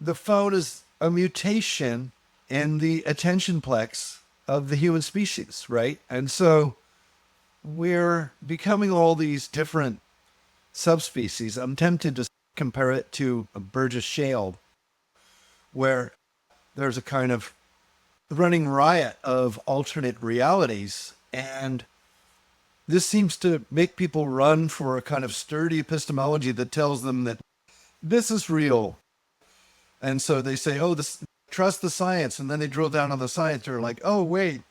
the phone is a mutation in the attention plex of the human species, right? And so we're becoming all these different subspecies. I'm tempted to compare it to a Burgess Shale, where there's a kind of running riot of alternate realities. And this seems to make people run for a kind of sturdy epistemology that tells them that this is real. And so they say, oh, this, trust the science. And then they drill down on the science. They're like, oh, wait,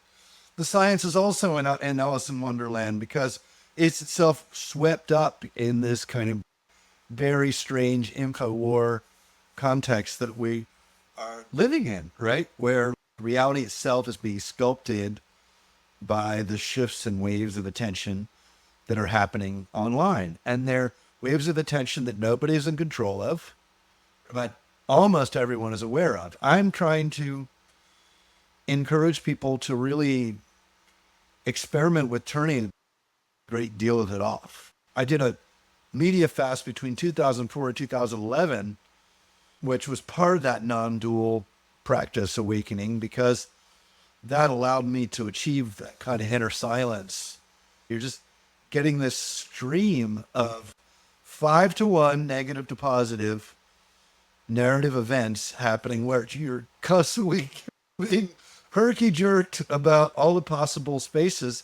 the science is also in Alice in Wonderland because it's itself swept up in this kind of very strange info war context that we are living in, right? Where reality itself is being sculpted by the shifts and waves of attention that are happening online. And they're waves of attention that nobody is in control of, but almost everyone is aware of. I'm trying to encourage people to really experiment with turning a great deal of it off. I did a media fast between 2004 and 2011, which was part of that non-dual practice awakening, because that allowed me to achieve that kind of inner silence. You're just getting this stream of 5-to-1 negative to positive narrative events happening where you're constantly being herky-jerked about all the possible spaces.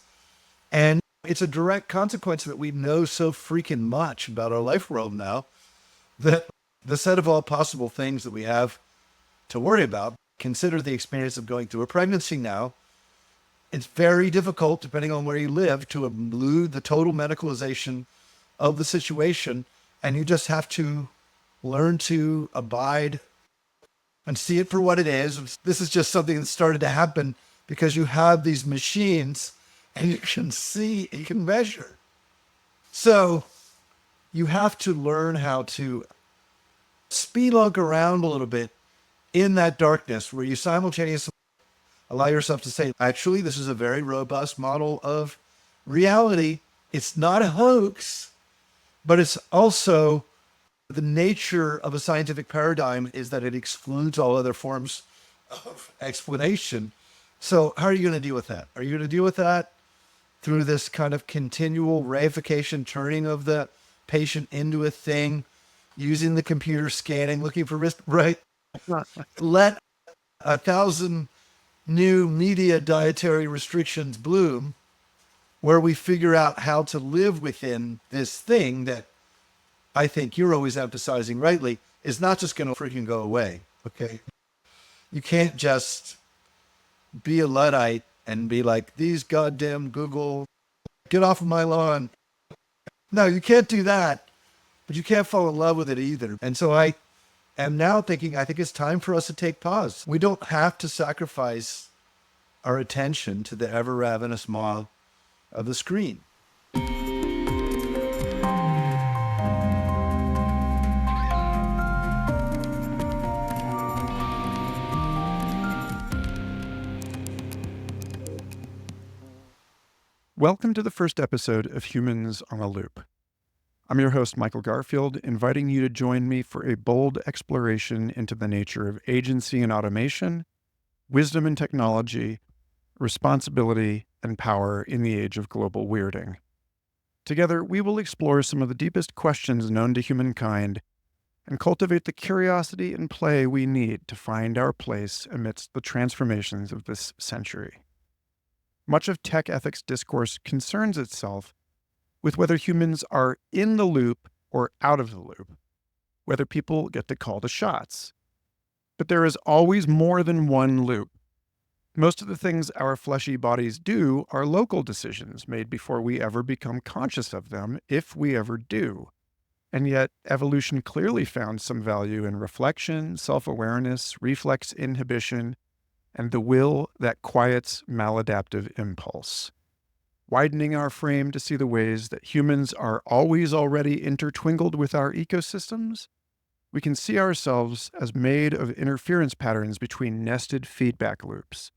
And it's a direct consequence that we know so freaking much about our life world now, that the set of all possible things that we have to worry about, consider the experience of going through a pregnancy now. It's very difficult, depending on where you live, to elude the total medicalization of the situation. And you just have to learn to abide and see it for what it is. This is just something that started to happen because you have these machines and you can see, you can measure. So you have to learn how to spelunk around a little bit in that darkness where you simultaneously allow yourself to say, actually, this is a very robust model of reality. It's not a hoax, but it's also the nature of a scientific paradigm is that it excludes all other forms of explanation. So how are you going to deal with that? Are you going to deal with that through this kind of continual reification, turning of the patient into a thing, using the computer scanning, looking for risk, right? Let 1,000 new media dietary restrictions bloom, where we figure out how to live within this thing that I think you're always emphasizing rightly is not just going to freaking go away. Okay. You can't just be a Luddite and be like, these goddamn Google, get off of my lawn. No, you can't do that, but you can't fall in love with it either. And so I am now thinking, I think it's time for us to take pause. We don't have to sacrifice our attention to the ever ravenous maw of the screen. Welcome to the first episode of Humans on a Loop. I'm your host, Michael Garfield, inviting you to join me for a bold exploration into the nature of agency and automation, wisdom and technology, responsibility and power in the age of global weirding. Together, we will explore some of the deepest questions known to humankind and cultivate the curiosity and play we need to find our place amidst the transformations of this century. Much of tech ethics discourse concerns itself with whether humans are in the loop or out of the loop, whether people get to call the shots. But there is always more than one loop. Most of the things our fleshy bodies do are local decisions made before we ever become conscious of them, if we ever do. And yet, evolution clearly found some value in reflection, self-awareness, reflex inhibition, and the will that quiets maladaptive impulse. Widening our frame to see the ways that humans are always already intertwinkled with our ecosystems, we can see ourselves as made of interference patterns between nested feedback loops,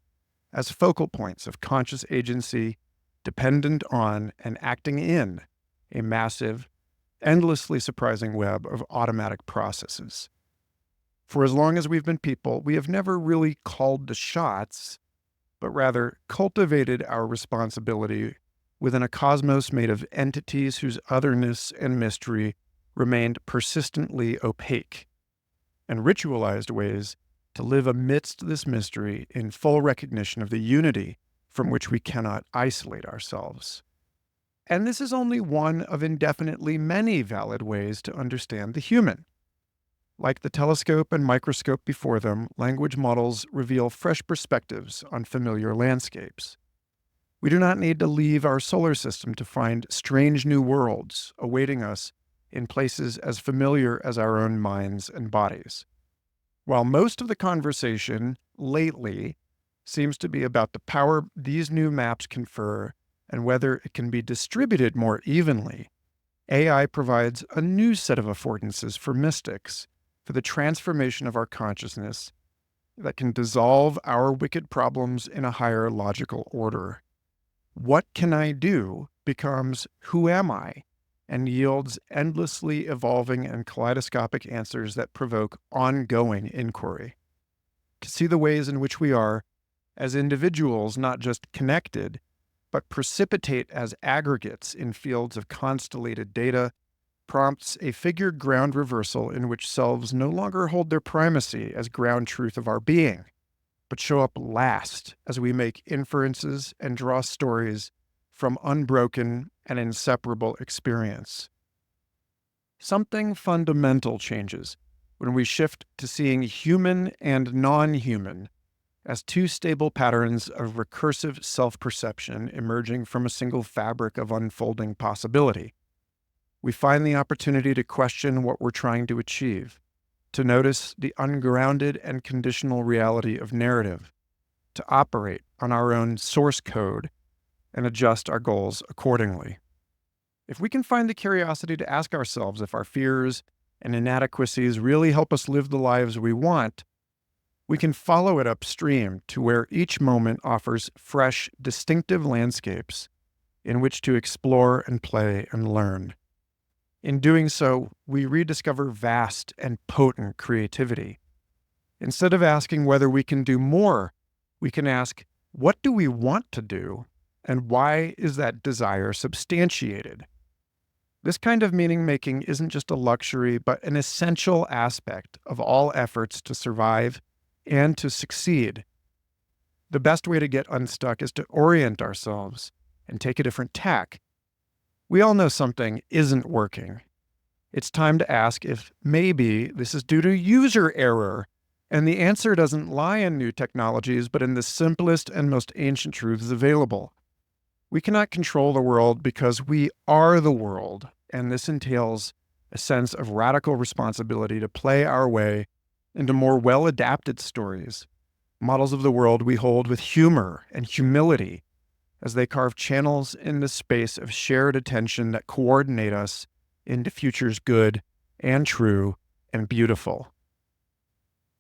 as focal points of conscious agency dependent on and acting in a massive, endlessly surprising web of automatic processes. For as long as we've been people, we have never really called the shots, but rather cultivated our responsibility within a cosmos made of entities whose otherness and mystery remained persistently opaque, and ritualized ways to live amidst this mystery in full recognition of the unity from which we cannot isolate ourselves. And this is only one of indefinitely many valid ways to understand the human. Like the telescope and microscope before them, language models reveal fresh perspectives on familiar landscapes. We do not need to leave our solar system to find strange new worlds awaiting us in places as familiar as our own minds and bodies. While most of the conversation lately seems to be about the power these new maps confer and whether it can be distributed more evenly, AI provides a new set of affordances for mystics for the transformation of our consciousness that can dissolve our wicked problems in a higher logical order. What can I do becomes who am I, and yields endlessly evolving and kaleidoscopic answers that provoke ongoing inquiry. To see the ways in which we are, as individuals, not just connected, but precipitate as aggregates in fields of constellated data, prompts a figured ground reversal in which selves no longer hold their primacy as ground truth of our being, but show up last as we make inferences and draw stories from unbroken and inseparable experience. Something fundamental changes when we shift to seeing human and non-human as two stable patterns of recursive self-perception emerging from a single fabric of unfolding possibility. We find the opportunity to question what we're trying to achieve, to notice the ungrounded and conditional reality of narrative, to operate on our own source code and adjust our goals accordingly. If we can find the curiosity to ask ourselves if our fears and inadequacies really help us live the lives we want, we can follow it upstream to where each moment offers fresh, distinctive landscapes in which to explore and play and learn. In doing so, we rediscover vast and potent creativity. Instead of asking whether we can do more, we can ask, what do we want to do, and why is that desire substantiated? This kind of meaning-making isn't just a luxury, but an essential aspect of all efforts to survive and to succeed. The best way to get unstuck is to orient ourselves and take a different tack. We all know something isn't working. It's time to ask if maybe this is due to user error, and the answer doesn't lie in new technologies, but in the simplest and most ancient truths available. We cannot control the world because we are the world, and this entails a sense of radical responsibility to play our way into more well-adapted stories, models of the world we hold with humor and humility, as they carve channels in the space of shared attention that coordinate us into futures good and true and beautiful.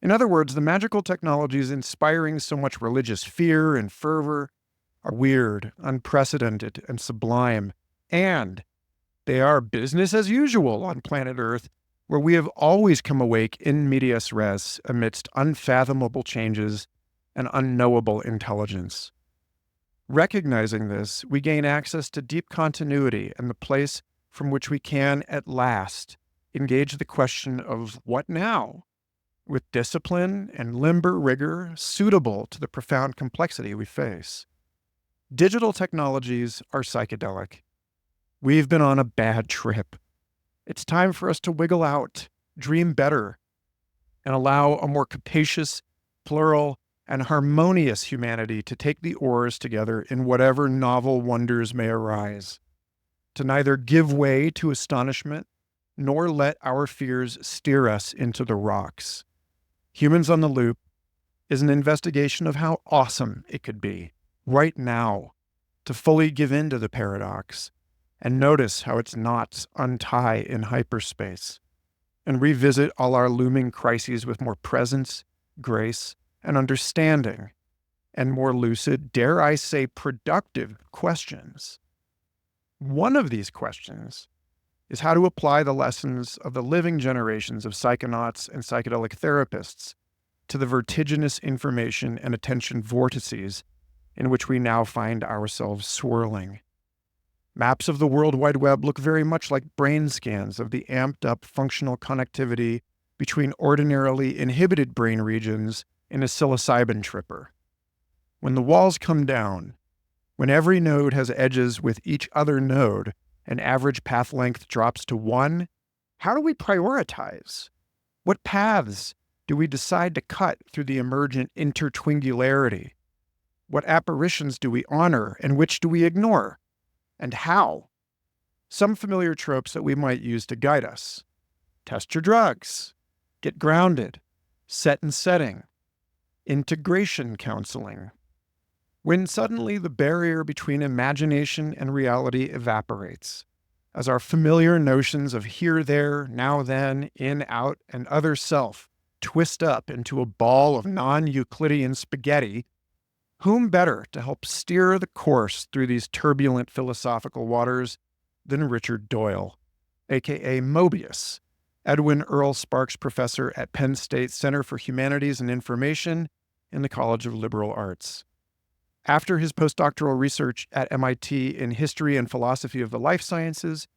In other words, the magical technologies inspiring so much religious fear and fervor are weird, unprecedented, and sublime, and they are business as usual on planet Earth, where we have always come awake in medias res amidst unfathomable changes and unknowable intelligence. Recognizing this, we gain access to deep continuity and the place from which we can, at last, engage the question of what now, with discipline and limber rigor suitable to the profound complexity we face. Digital technologies are psychedelic. We've been on a bad trip. It's time for us to wiggle out, dream better, and allow a more capacious, plural, and harmonious humanity to take the oars together in whatever novel wonders may arise, to neither give way to astonishment nor let our fears steer us into the rocks. Humans on the Loop is an investigation of how awesome it could be, right now, to fully give in to the paradox and notice how its knots untie in hyperspace, and revisit all our looming crises with more presence, grace, and understanding, and more lucid, dare I say productive questions. One of these questions is how to apply the lessons of the living generations of psychonauts and psychedelic therapists to the vertiginous information and attention vortices in which we now find ourselves swirling. Maps of the World Wide Web look very much like brain scans of the amped-up functional connectivity between ordinarily inhibited brain regions in a psilocybin tripper. When the walls come down, when every node has edges with each other node, and average path length drops to 1, how do we prioritize? What paths do we decide to cut through the emergent intertwingularity? What apparitions do we honor and which do we ignore? And how? Some familiar tropes that we might use to guide us. Test your drugs. Get grounded. Set and setting. Integration counseling. When suddenly the barrier between imagination and reality evaporates, as our familiar notions of here, there, now, then, in, out, and other self twist up into a ball of non-Euclidean spaghetti, whom better to help steer the course through these turbulent philosophical waters than Richard Doyle, aka Mobius, Edwin Earl Sparks Professor at Penn State Center for Humanities and Information in the College of Liberal Arts. After his postdoctoral research at MIT in History and Philosophy of the Life Sciences,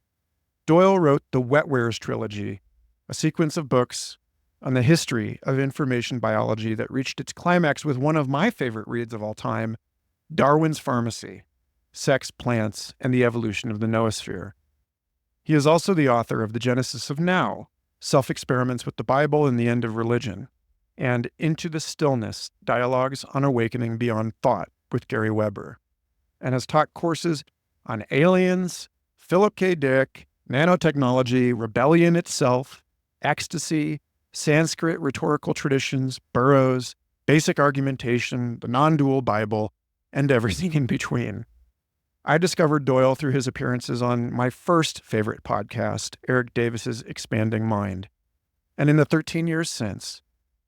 Doyle wrote the Wetwares Trilogy, a sequence of books on the history of information biology that reached its climax with one of my favorite reads of all time, Darwin's Pharmacy, Sex, Plants, and the Evolution of the Noosphere. He is also the author of The Genesis of Now, Self-Experiments with the Bible and the End of Religion, and Into the Stillness, Dialogues on Awakening Beyond Thought with Gary Weber, and has taught courses on aliens, Philip K. Dick, nanotechnology, rebellion itself, ecstasy, Sanskrit rhetorical traditions, burrows, basic argumentation, the non-dual Bible, and everything in between. I discovered Doyle through his appearances on my first favorite podcast, Eric Davis's Expanding Mind. And in the 13 years since,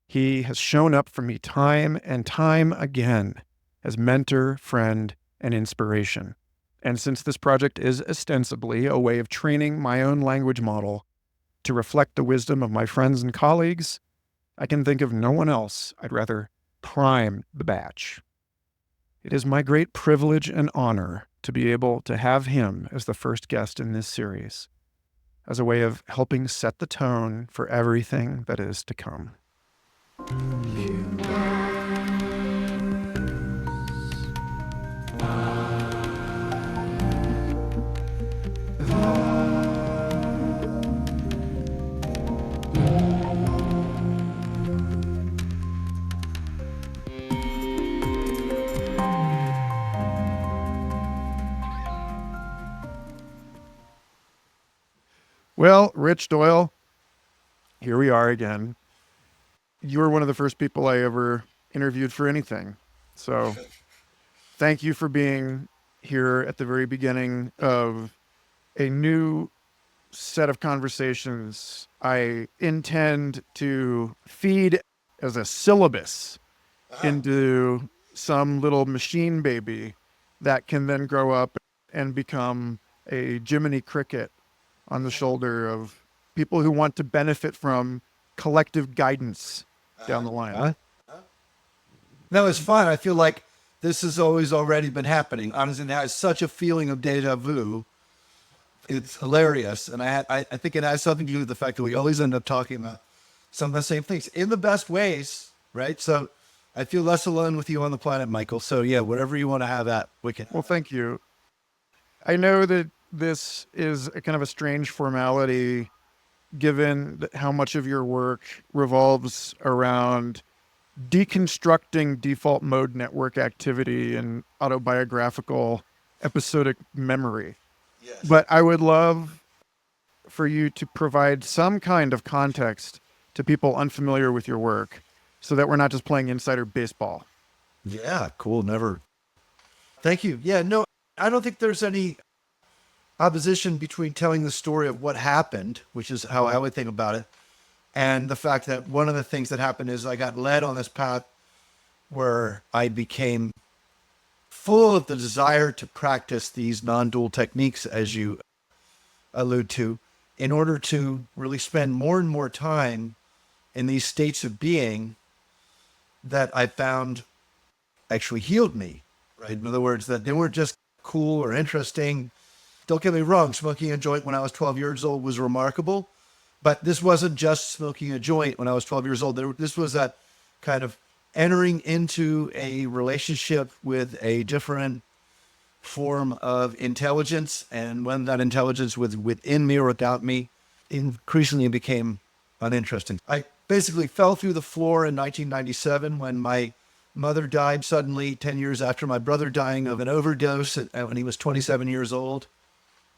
he has shown up for me time and time again as mentor, friend, and inspiration. And since this project is ostensibly a way of training my own language model to reflect the wisdom of my friends and colleagues, I can think of no one else I'd rather prime the batch. It is my great privilege and honor to be able to have him as the first guest in this series, as a way of helping set the tone for everything that is to come. Well, Rich Doyle, here we are again. You were one of the first people I ever interviewed for anything. So thank you for being here at the very beginning of a new set of conversations I intend to feed as a syllabus into some little machine baby that can then grow up and become a Jiminy Cricket on the shoulder of people who want to benefit from collective guidance down the line. No, it's fun. I feel like this has always already been happening. Honestly, it has such a feeling of deja vu. It's hilarious. And I think it has something to do with the fact that we always end up talking about some of the same things in the best ways, right? So I feel less alone with you on the planet, Michael. So yeah, whatever you want to have at, we can. Well, thank you. I know that this is a kind of a strange formality, given how much of your work revolves around deconstructing default mode network activity and autobiographical episodic memory. Yes. But I would love for you to provide some kind of context to people unfamiliar with your work so that we're not just playing insider baseball. Yeah, cool. Never. Thank you. Yeah, no, I don't think there's any opposition between telling the story of what happened, which is how I would think about it, and the fact that one of the things that happened is I got led on this path where I became full of the desire to practice these non-dual techniques, as you allude to. in order to really spend more and more time in these states of being that I found actually healed me, right? In other words, that they weren't just cool or interesting. Don't get me wrong, smoking a joint when I was 12 years old was remarkable, but this wasn't just smoking a joint when I was 12 years old. This was that kind of entering into a relationship with a different form of intelligence. And when that intelligence was within me or without me, increasingly became uninteresting. I basically fell through the floor in 1997 when my mother died suddenly, 10 years after my brother dying of an overdose when he was 27 years old.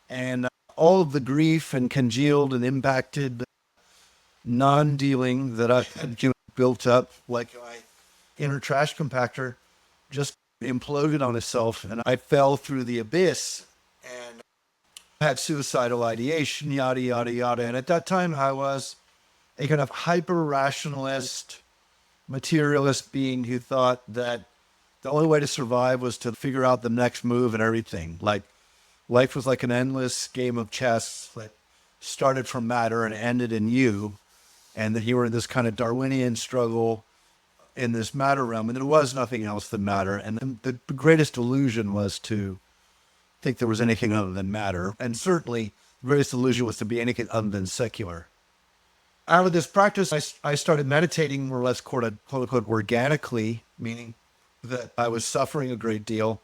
And all of the grief and congealed and impacted non-dealing that I had built up like my inner trash compactor just imploded on itself. And I fell through the abyss and had suicidal ideation, yada, yada, yada. And at that time, I was a kind of hyper-rationalist, materialist being who thought that the only way to survive was to figure out the next move and everything. Like, life was like an endless game of chess that started from matter and ended in you. And that you were in this kind of Darwinian struggle in this matter realm. And there was nothing else than matter. And the greatest illusion was to think there was anything other than matter. And certainly the greatest illusion was to be anything other than secular. Out of this practice, I started meditating more or less quote unquote organically, meaning that I was suffering a great deal,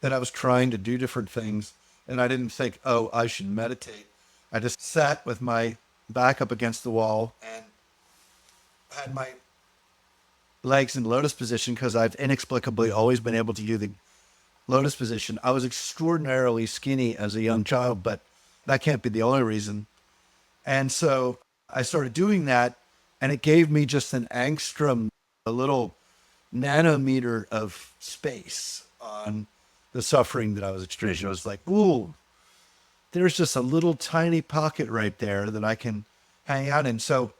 that I was trying to do different things. And I didn't think, oh, I should meditate. I just sat with my back up against the wall and had my legs in lotus position because I've inexplicably always been able to do the lotus position. I was extraordinarily skinny as a young child, but that can't be the only reason. And so I started doing that, and it gave me just an angstrom, a little nanometer of space on the suffering that I was experiencing. I was like, ooh, there's just a little tiny pocket right there that I can hang out in. So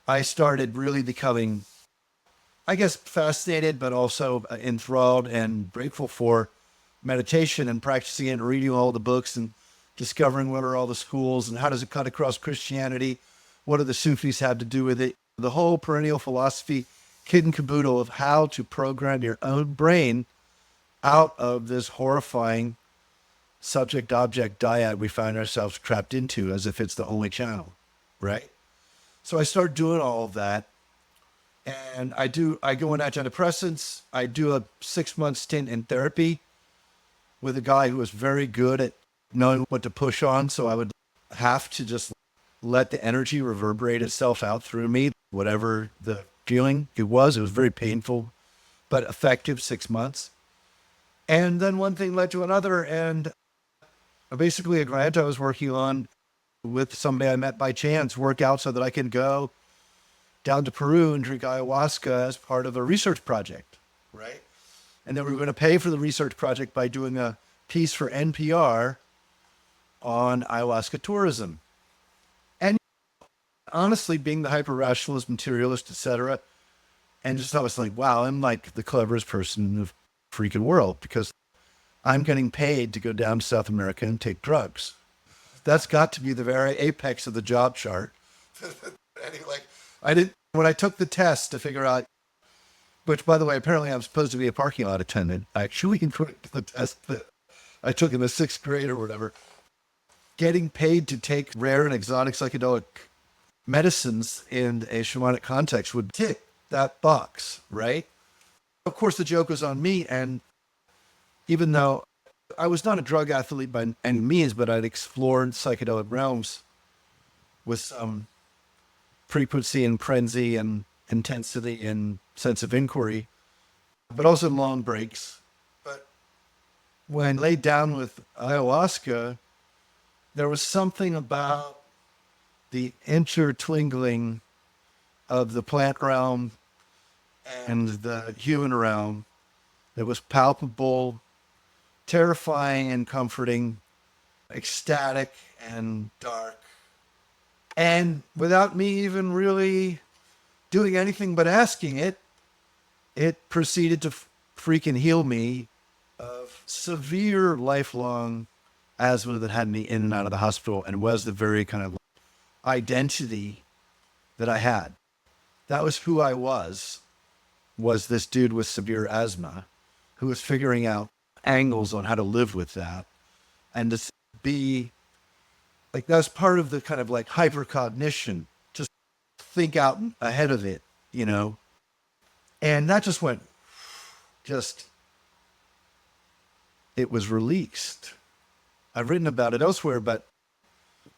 I started really becoming, I guess, fascinated, but also enthralled and grateful for meditation and practicing it and reading all the books and discovering what are all the schools and how does it cut across Christianity? What do the Sufis have to do with it? The whole perennial philosophy, kit and caboodle of how to program your own brain out of this horrifying subject-object dyad we find ourselves trapped into as if it's the only channel, right? So I started doing all of that. And I go on antidepressants. I do a 6-month stint in therapy with a guy who was very good at knowing what to push on. So I would have to just let the energy reverberate itself out through me, whatever the feeling it was. It was very painful, but effective 6 months. And then one thing led to another. And basically a grant I was working on with somebody I met by chance worked out so that I can go down to Peru and drink ayahuasca as part of a research project, right? And then we were going to pay for the research project by doing a piece for NPR on ayahuasca tourism. And honestly, being the hyper-rationalist, materialist, etc., and just I was like, wow, I'm like the cleverest person in the freaking world because I'm getting paid to go down to South America and take drugs. That's got to be the very apex of the job chart. Anyway, when I took the test to figure out, which by the way, apparently I'm supposed to be a parking lot attendant. I actually took the test that I took in the 6th grade or whatever. Getting paid to take rare and exotic psychedelic medicines in a shamanic context would tick that box, right? Of course, the joke was on me. And even though I was not a drug athlete by any means, but I'd explored psychedelic realms with some frequency and frenzy and intensity and sense of inquiry, but also long breaks. But when laid down with ayahuasca, there was something about the intertwingling of the plant realm and the human realm that was palpable, terrifying and comforting, ecstatic and dark. And without me even really doing anything but asking it, it proceeded to freaking heal me of severe lifelong asthma that had me in and out of the hospital and was the very kind of identity that I had. That was who I was this dude with severe asthma who was figuring out angles on how to live with that and to be like, that's part of the kind of like hypercognition, just think out ahead of it, you know? And that just went, just, it was released. I've written about it elsewhere, but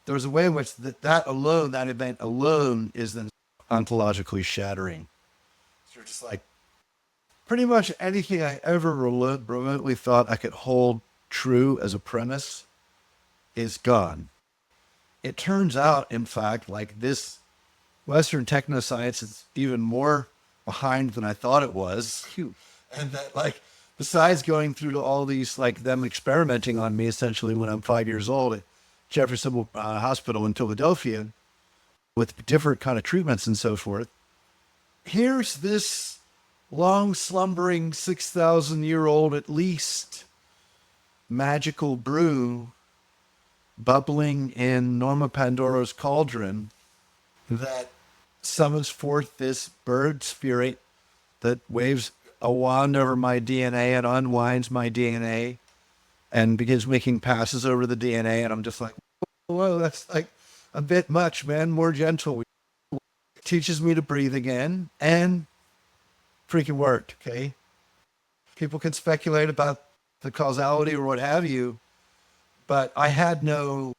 there was a way in which that event alone is then ontologically shattering. So you're just like, pretty much anything I ever remotely thought I could hold true as a premise is gone. It turns out, in fact, like this Western technoscience is even more behind than I thought it was. And that, like, besides going through all these, like, them experimenting on me essentially when I'm 5 years old at Jefferson Hospital in Philadelphia with different kind of treatments and so forth, here's this long slumbering 6,000-year-old at least magical brew bubbling in Norma Pandora's cauldron that summons forth this bird spirit that waves a wand over my DNA and unwinds my DNA and begins making passes over the DNA. And I'm just like, whoa, that's like a bit much, man. More gentle. Teaches me to breathe again and freaking worked. Okay. People can speculate about the causality or what have you, but I had no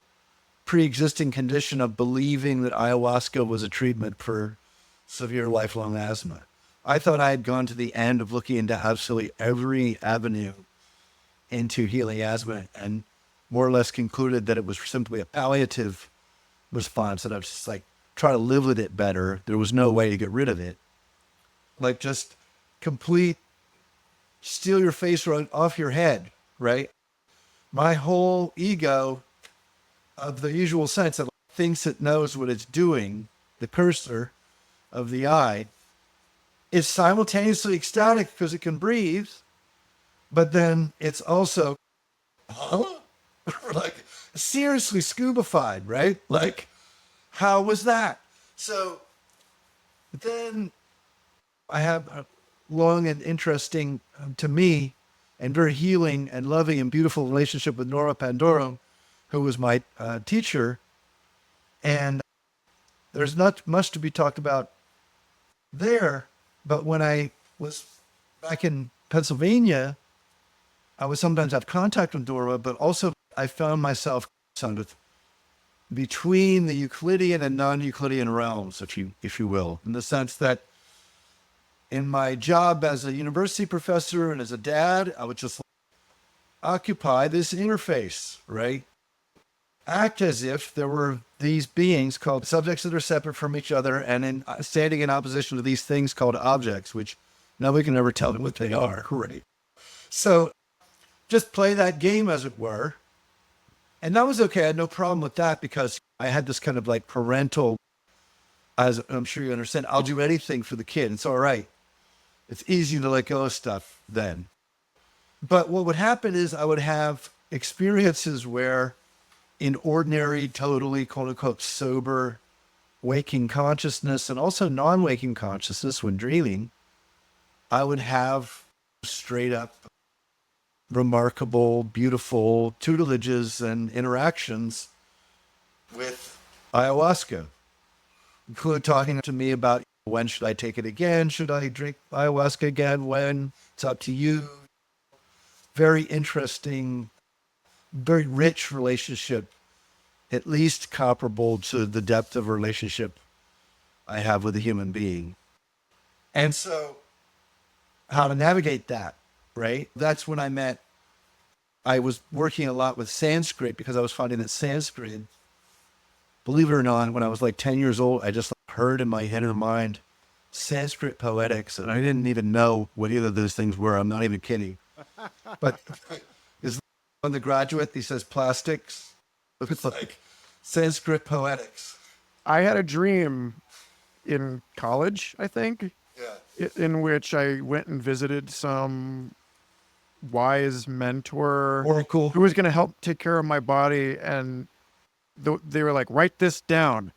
pre-existing condition of believing that ayahuasca was a treatment for severe lifelong asthma. I thought I had gone to the end of looking into absolutely every avenue into healing asthma and more or less concluded that it was simply a palliative response, that I was just like, try to live with it better. There was no way to get rid of it. Like just complete steal your face right off your head, right? My whole ego of the usual sense that thinks it knows what it's doing, the cursor of the eye, is simultaneously ecstatic because it can breathe, but then it's also like seriously scubified, right? Like, how was that? So then I have a long and interesting, to me, and very healing and loving and beautiful relationship with Nora Pandora, who was my teacher. And there's not much to be talked about there. But when I was back in Pennsylvania, I would sometimes have contact with Nora, but also I found myself between the Euclidean and non-Euclidean realms, if you will, in the sense that in my job as a university professor and as a dad, I would just occupy this interface, right? Act as if there were these beings called subjects that are separate from each other and standing in opposition to these things called objects, which nobody can ever tell them what they are, right? So just play that game, as it were. And that was okay. I had no problem with that because I had this kind of like parental, as I'm sure you understand, I'll do anything for the kid. It's all right. It's easy to let go of stuff then. But what would happen is I would have experiences where in ordinary, totally, quote unquote, sober, waking consciousness and also non-waking consciousness when dreaming, I would have straight up remarkable, beautiful tutelages and interactions with ayahuasca, including talking to me about when should I take it again? Should I drink ayahuasca again? When? It's up to you. Very interesting, very rich relationship, at least comparable to the depth of relationship I have with a human being. And so how to navigate that, right? That's when I was working a lot with Sanskrit because I was finding that Sanskrit, believe it or not, when I was like 10 years old, I just heard in my head and mind Sanskrit poetics, and I didn't even know what either of those things were. I'm not even kidding. But is on the graduate, he says plastics. It's like Sanskrit poetics. I had a dream in college, I think, Yeah. in which I went and visited some wise mentor Oracle. who was going to help take care of my body. And they were like, write this down.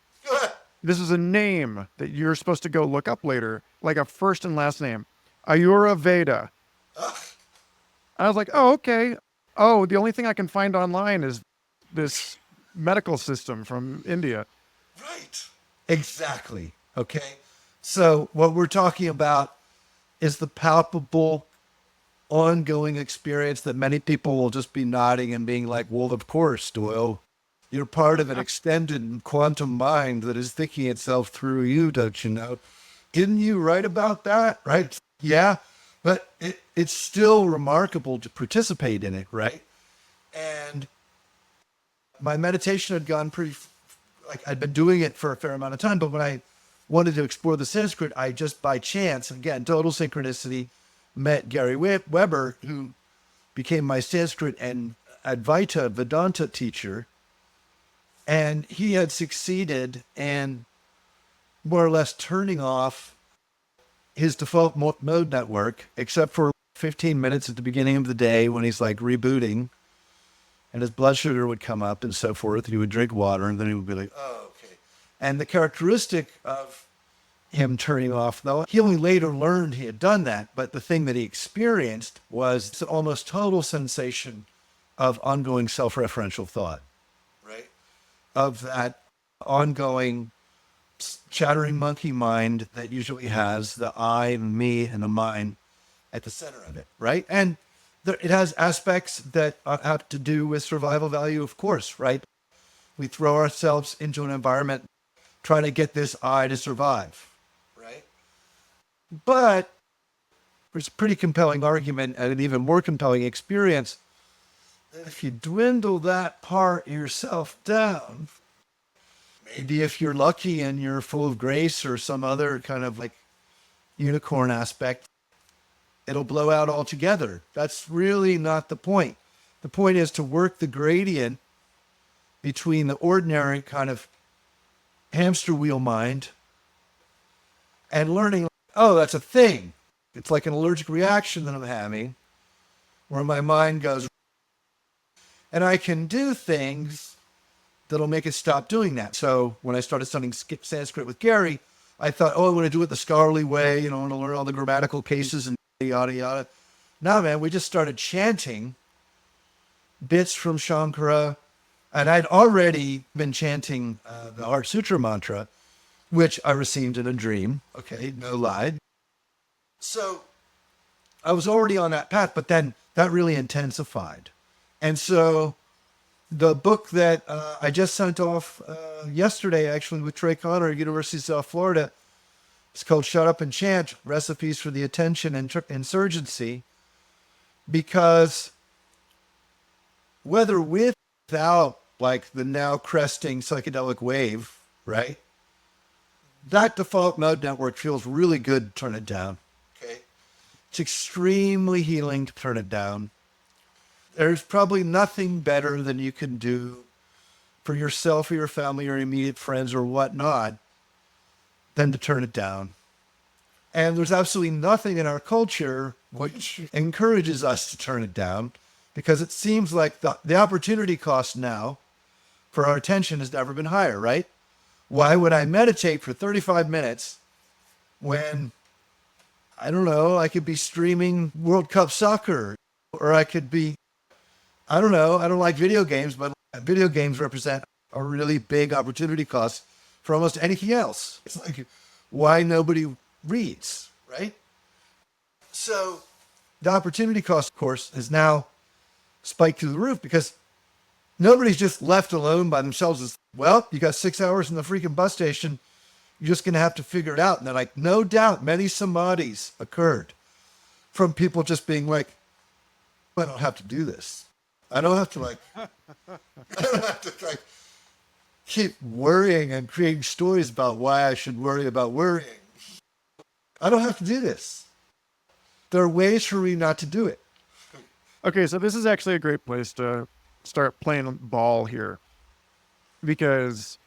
This is a name that you're supposed to go look up later, like a first and last name. Ayurveda. I was like, oh, okay. Oh, the only thing I can find online is this medical system from India. Right. Exactly. Okay. So what we're talking about is the palpable, ongoing experience that many people will just be nodding and being like, well, of course, Doyle. You're part of an extended quantum mind that is thinking itself through you, don't you know? Didn't you write about that? Right? Yeah. But it's still remarkable to participate in it, right? And my meditation had gone pretty, like I'd been doing it for a fair amount of time, but when I wanted to explore the Sanskrit, I just by chance, again, total synchronicity, met Gary Weber, who became my Sanskrit and Advaita Vedanta teacher. And he had succeeded in more or less turning off his default mode network, except for 15 minutes at the beginning of the day when he's like rebooting and his blood sugar would come up and so forth. He would drink water and then he would be like, oh, okay. And the characteristic of him turning off, though, he only later learned he had done that. But the thing that he experienced was an almost total sensation of ongoing self-referential thought, right? Of that ongoing chattering monkey mind that usually has the I and me and the mind at the center of it, right? And it has aspects that have to do with survival value, of course, right? We throw ourselves into an environment trying to get this I to survive, right? But there's a pretty compelling argument and an even more compelling experience that if you dwindle that part of yourself down, maybe if you're lucky and you're full of grace or some other kind of like unicorn aspect, it'll blow out altogether. That's really not the point. The point is to work the gradient between the ordinary kind of hamster wheel mind and learning, oh, that's a thing. It's like an allergic reaction that I'm having where my mind goes, and I can do things that'll make it stop doing that. So when I started studying Sanskrit with Gary, I thought, oh, I want to do it the scholarly way, I want to learn all the grammatical cases and yada, yada. No, man, we just started chanting bits from Shankara. And I'd already been chanting the Heart Sutra mantra, which I received in a dream. Okay, no lie. So I was already on that path, but then that really intensified. And so the book that I just sent off yesterday, actually, with Trey Connor at University of South Florida, it's called Shut Up and Chant, Recipes for the Attention Insurgency, because whether without like the now cresting psychedelic wave, right? That default mode network feels really good to turn it down. Okay. It's extremely healing to turn it down. There's probably nothing better than you can do for yourself or your family or immediate friends or whatnot than to turn it down. And there's absolutely nothing in our culture which encourages us to turn it down, because it seems like the opportunity cost now for our attention has never been higher, right? Why would I meditate for 35 minutes when, I don't know, I could be streaming World Cup soccer, or I could be, I don't know, I don't like video games, but video games represent a really big opportunity cost for almost anything else. It's like, why nobody reads, right? So the opportunity cost, of course, is now spiked through the roof because nobody's just left alone by themselves. It's, well, you got 6 hours in the freaking bus station. You're just going to have to figure it out. And they're like, no doubt many samadhis occurred from people just being like, I don't have to do this. I don't have to I don't have to keep worrying and creating stories about why I should worry about worrying. I don't have to do this. There are ways for me not to do it. Okay, so this is actually a great place to start playing ball here, because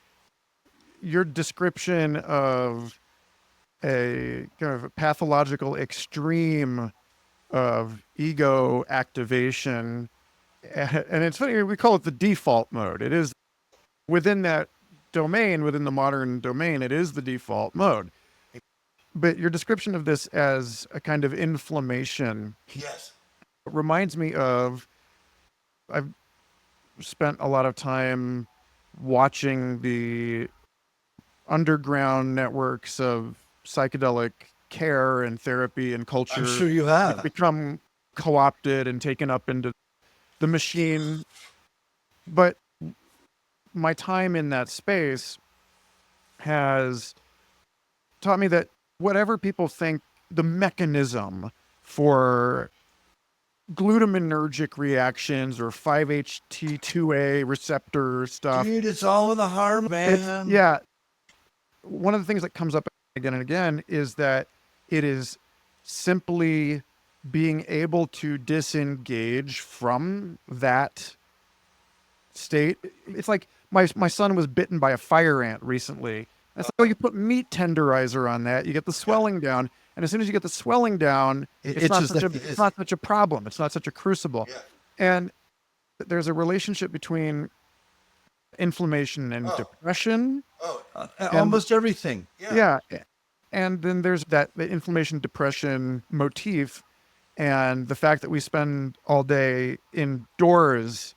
your description of a kind of pathological extreme of ego activation. And it's funny, we call it the default mode. It is within that domain, within the modern domain, it is the default mode. But your description of this as a kind of inflammation Yes. reminds me of, I've spent a lot of time watching the underground networks of psychedelic care and therapy and I'm culture sure you have. become co-opted and taken up into the machine. But my time in that space has taught me that whatever people think the mechanism for glutaminergic reactions or 5-HT2A receptor stuff, Dude, it's all in the heart, man. yeah, one of the things that comes up again and again is that it is simply being able to disengage from that state. It's like my son was bitten by a fire ant recently. I said, oh, you put meat tenderizer on that, you get the swelling down, and as soon as you get the swelling down, it's not such a problem. It's not such a crucible. Yeah. And there's a relationship between inflammation and depression. Almost everything. Yeah. And then there's the inflammation depression motif, and the fact that we spend all day indoors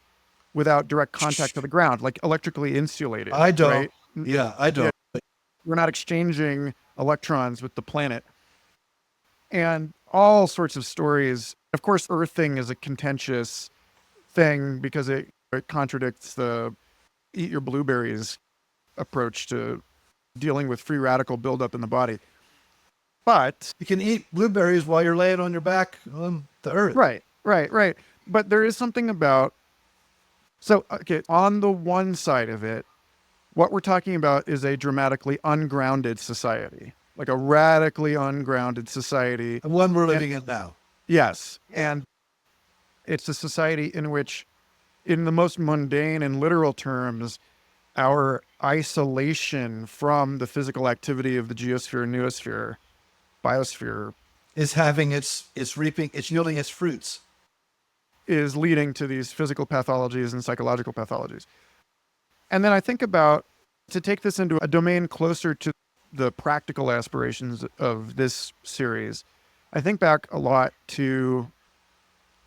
without direct contact to the ground, like electrically insulated. I don't. Right? Yeah, I don't. Yeah. We're not exchanging electrons with the planet. And all sorts of stories. Of course, earthing is a contentious thing because it contradicts the eat your blueberries approach to dealing with free radical buildup in the body. But you can eat blueberries while you're laying on your back on the earth. Right. But there is something about, so, okay, on the one side of it, what we're talking about is a dramatically ungrounded society, like a radically ungrounded society. The one we're living in now. Yes. And it's a society in which, in the most mundane and literal terms, our isolation from the physical activity of the geosphere, noosphere, biosphere is having it's yielding its fruits, is leading to these physical pathologies and psychological pathologies. And then I think about, to take this into a domain closer to the practical aspirations of this series, I think back a lot to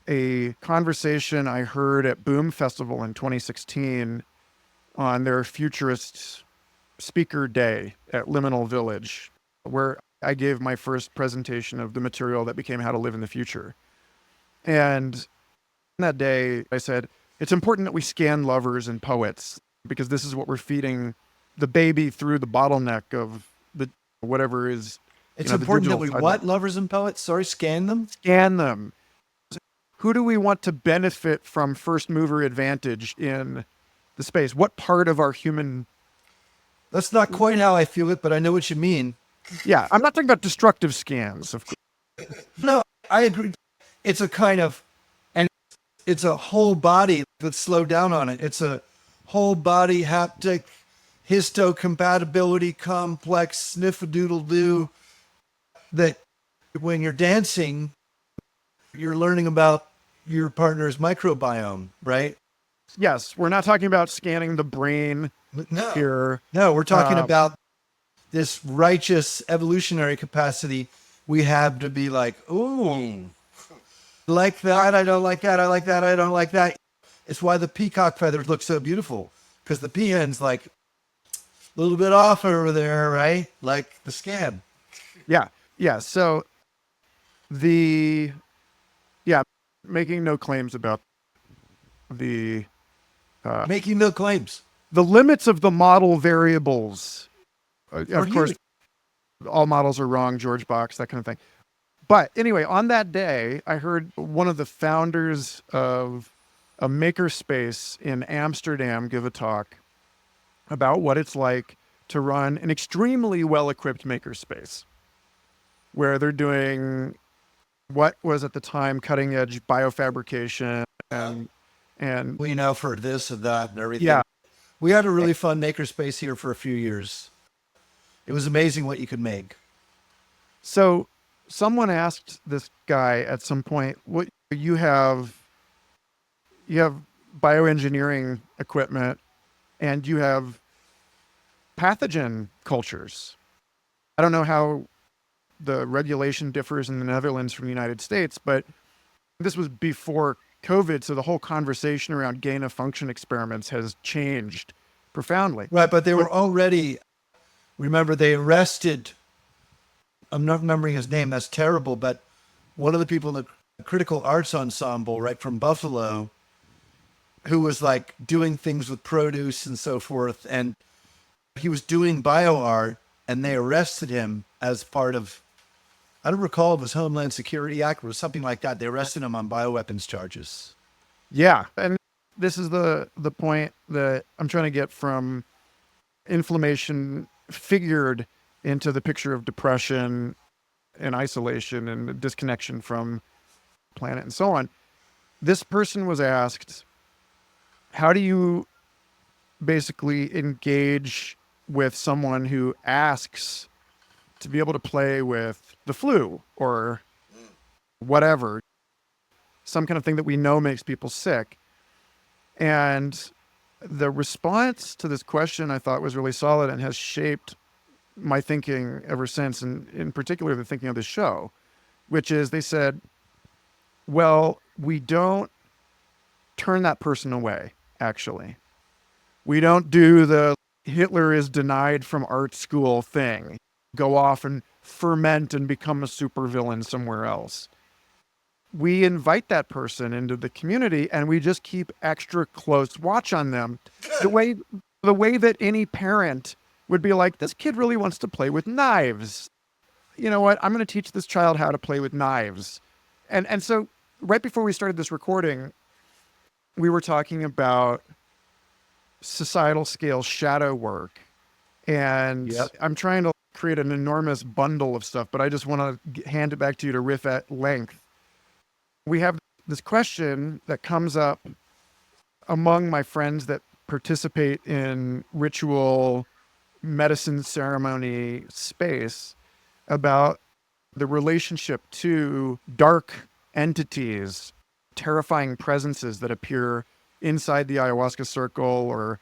a conversation I heard at Boom Festival in 2016 on their futurist speaker day at Liminal Village, where I gave my first presentation of the material that became How to Live in the Future. And that day I said, it's important that we scan lovers and poets, because this is what we're feeding the baby through the bottleneck of the whatever is. It's important that we what, lovers and poets? Sorry, scan them? Scan them. Who do we want to benefit from first mover advantage in the space? What part of our human... That's not quite how I feel it, but I know what you mean. Yeah, I'm not talking about destructive scans, of course. No, I agree. It's a kind of, and it's a whole body. Let's slow down on it. It's a whole body haptic histocompatibility complex sniff-a-doodle-doo that when you're dancing, you're learning about your partner's microbiome, right? Yes, we're not talking about scanning the brain here. No, we're talking about this righteous evolutionary capacity we have to be like, ooh, like that, I don't like that, I like that, I don't like that. It's why the peacock feathers look so beautiful, because the peahen's like a little bit off over there, right? Like the scan. Yeah. So making no claims about the... making no claims. The limits of the model variables. Of course, all models are wrong, George Box, that kind of thing. But anyway, on that day, I heard one of the founders of a Makerspace in Amsterdam give a talk about what it's like to run an extremely well-equipped Makerspace, where they're doing what was at the time cutting-edge biofabrication and we know for this and that and everything. Yeah. We had a really fun Makerspace here for a few years. It was amazing what you could make. So someone asked this guy at some point, what you have bioengineering equipment and you have pathogen cultures. I don't know how the regulation differs in the Netherlands from the United States, but this was before COVID, so the whole conversation around gain of function experiments has changed profoundly. Right, but they But were already, remember, they arrested, I'm not remembering his name, that's terrible, but one of the people in the critical arts ensemble, right, from Buffalo, who was like doing things with produce and so forth. And he was doing bio art and they arrested him as part of, I don't recall if it was Homeland Security Act or something like that. They arrested him on bioweapons charges. yeah, and this is the point that I'm trying to get from inflammation figured into the picture of depression and isolation and disconnection from planet and so on. This person was asked, how do you basically engage with someone who asks to be able to play with the flu or whatever, some kind of thing that we know makes people sick? And the response to this question I thought was really solid and has shaped my thinking ever since, and in particular, the thinking of the show, which is they said, well, we don't turn that person away, actually. We don't do the Hitler is denied from art school thing, go off and ferment and become a supervillain somewhere else. We invite that person into the community and we just keep extra close watch on them. The way the way that any parent would be like, this kid really wants to play with knives. You know what? I'm going to teach this child how to play with knives. And so right before we started this recording, we were talking about societal scale shadow work. And Yep. I'm trying to create an enormous bundle of stuff, but I just want to hand it back to you to riff at length. We have this question that comes up among my friends that participate in ritual medicine ceremony space about the relationship to dark entities, terrifying presences that appear inside the ayahuasca circle, or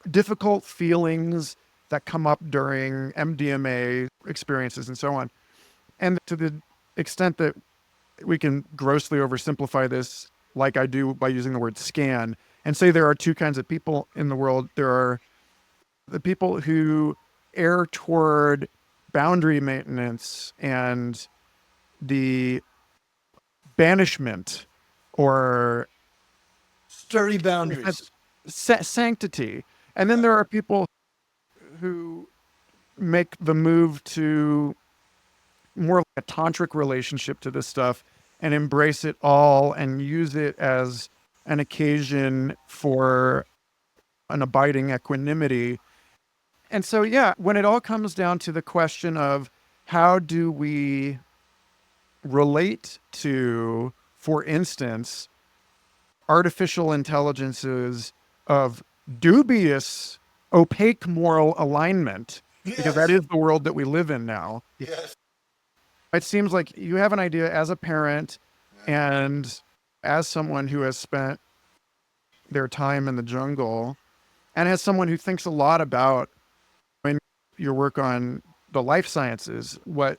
difficult feelings that come up during MDMA experiences and so on. And to the extent that we can grossly oversimplify this, like I do by using the word scan, and say there are two kinds of people in the world. There are the people who err toward boundary maintenance and the banishment or Sturdy boundaries. sanctity. And then there are people who make the move to more like a tantric relationship to this stuff and embrace it all and use it as an occasion for an abiding equanimity. And so, yeah, when it all comes down to the question of how do we relate to, for instance, artificial intelligences of dubious, opaque moral alignment, because that Yes. is the world that we live in now. Yes. It seems like you have an idea as a parent and as someone who has spent their time in the jungle and as someone who thinks a lot about when your work on the life sciences, what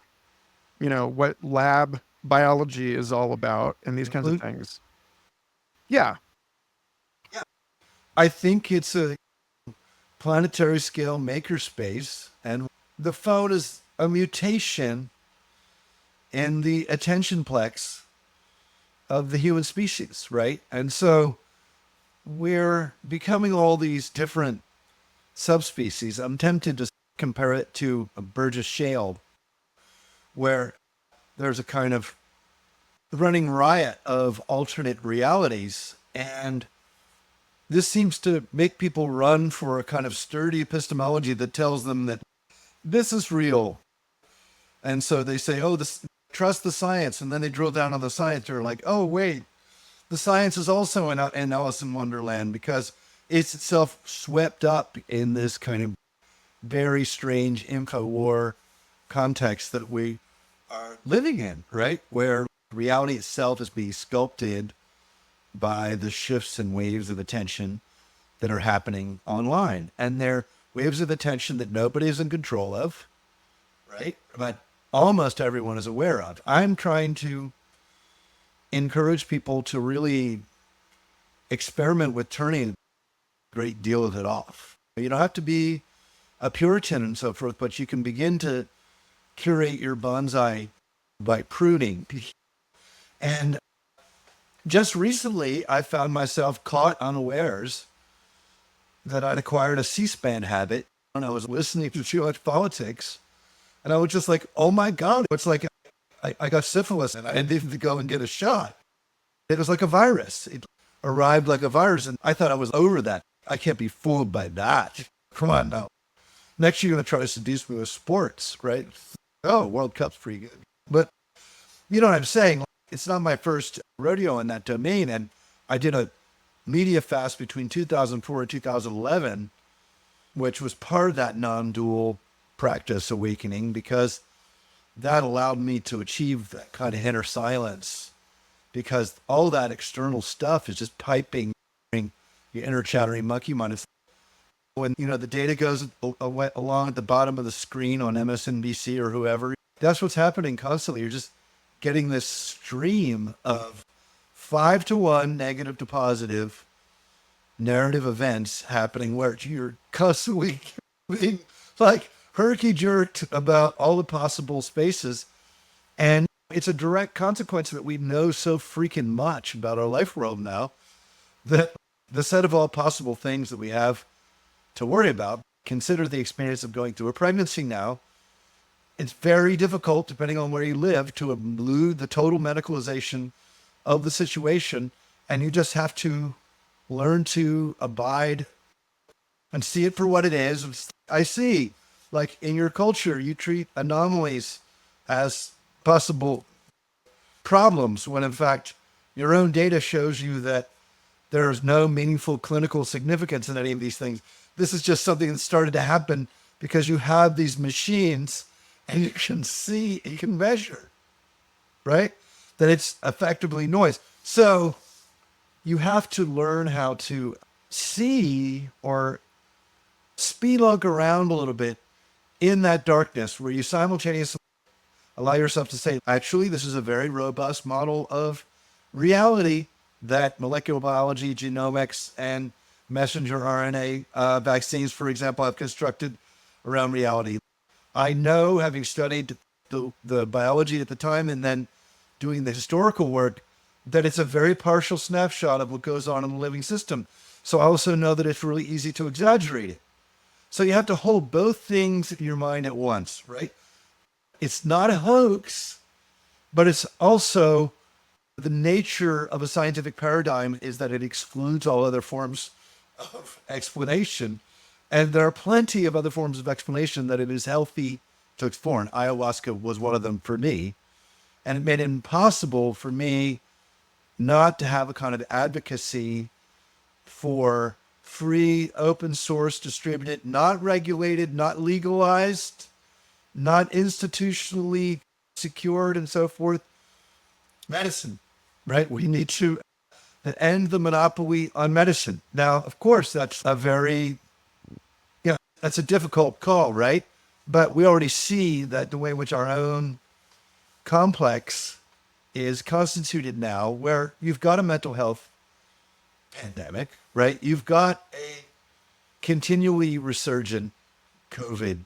lab biology is all about and these kinds of things. Yeah. I think it's a planetary scale makerspace, and the phone is a mutation in the attention plex of the human species, right? And so we're becoming all these different subspecies. I'm tempted to compare it to a Burgess shale, where there's a kind of running riot of alternate realities. And this seems to make people run for a kind of sturdy epistemology that tells them that this is real. And so they say, oh, this, trust the science. And then they drill down on the science. They're like, oh, wait, the science is also in Alice in Wonderland because it's itself swept up in this kind of very strange info war context that we are living in, right? Where reality itself is being sculpted by the shifts and waves of attention that are happening online. And they're waves of attention that nobody is in control of, right? But almost everyone is aware of. I'm trying to encourage people to really experiment with turning a great deal of it off. You don't have to be a Puritan and so forth, but you can begin to curate your bonsai by pruning. And just recently, I found myself caught unawares that I'd acquired a C-SPAN habit, and I was listening to too much politics, and I was just like, oh my God, it's like I got syphilis and I needed to go and get a shot. It was like a virus. It arrived like a virus, and I thought I was over that. I can't be fooled by that. Come on now. Next you're going to try to seduce me with sports, right? Oh, World Cup's pretty good. But you know what I'm saying? It's not my first rodeo in that domain. And I did a media fast between 2004 and 2011, which was part of that non-dual practice awakening, because that allowed me to achieve that kind of inner silence, because all that external stuff is just typing your inner chattering monkey mind. It's when, you know, the data goes along at the bottom of the screen on MSNBC or whoever, that's what's happening constantly. You're just getting this stream of 5-to-1 negative to positive narrative events happening where you're constantly being like herky-jerked about all the possible spaces. And it's a direct consequence that we know so freaking much about our life world now, that the set of all possible things that we have to worry about, consider the experience of going through a pregnancy now. It's very difficult, depending on where you live, to elude the total medicalization of the situation. And you just have to learn to abide and see it for what it is. I see, like in your culture, you treat anomalies as possible problems, when in fact, your own data shows you that there's no meaningful clinical significance in any of these things. This is just something that started to happen because you have these machines and you can see, you can measure, right? That it's effectively noise. So you have to learn how to see or spelunk around a little bit in that darkness, where you simultaneously allow yourself to say, actually, this is a very robust model of reality that molecular biology, genomics, and messenger RNA vaccines, for example, have constructed around reality. I know, having studied the biology at the time and then doing the historical work, that it's a very partial snapshot of what goes on in the living system. So I also know that it's really easy to exaggerate it. So you have to hold both things in your mind at once, right? It's not a hoax, but it's also the nature of a scientific paradigm is that it excludes all other forms of explanation. And there are plenty of other forms of explanation that it is healthy to explore. And ayahuasca was one of them for me. And it made it impossible for me not to have a kind of advocacy for free, open source, distributed, not regulated, not legalized, not institutionally secured, and so forth, medicine, right? We need to end the monopoly on medicine. Now, of course, that's a very, that's a difficult call, right? But we already see that the way in which our own complex is constituted now, where you've got a mental health pandemic, right? You've got a continually resurgent COVID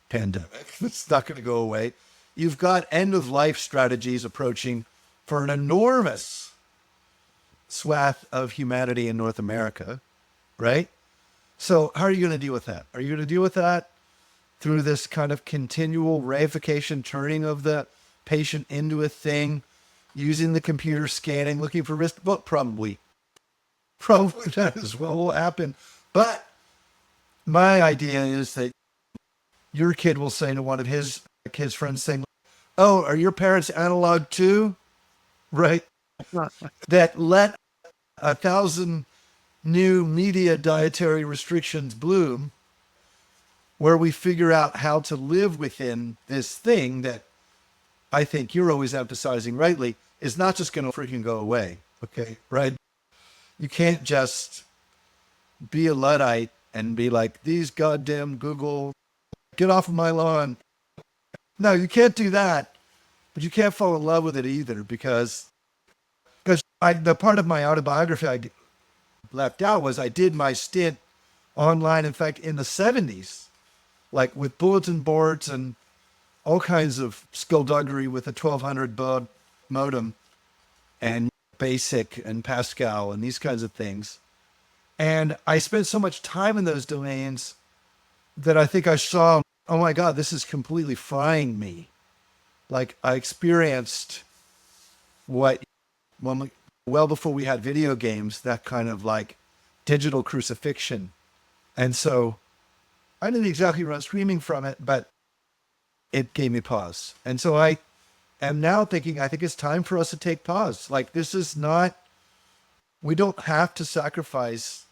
pandemic that's not going to go away. You've got end-of-life strategies approaching for an enormous swath of humanity in North America, right? So how are you going to deal with that? Are you going to deal with that through this kind of continual reification, turning of the patient into a thing, using the computer scanning, looking for risk? Well, probably that as well will happen. But my idea is that your kid will say to one of his kids' friends, saying, "Oh, are your parents analog too?" Right? That let 1,000 new media dietary restrictions bloom, where we figure out how to live within this thing that I think you're always emphasizing rightly, is not just going to freaking go away. Okay. Right. You can't just be a Luddite and be like, these goddamn Google, get off of my lawn. No, you can't do that. But you can't fall in love with it either because the part of my autobiography I left out was I did my stint online, in fact, in the 70s, like with bulletin boards and all kinds of skullduggery with a 1200 baud modem and BASIC and Pascal and these kinds of things. And I spent so much time in those domains that I think I saw, oh my God, this is completely frying me. Like I experienced what, well before we had video games, that kind of like digital crucifixion. And so I didn't exactly run screaming from it, but it gave me pause. And so I am now thinking, I think it's time for us to take pause. Like this is not, we don't have to sacrifice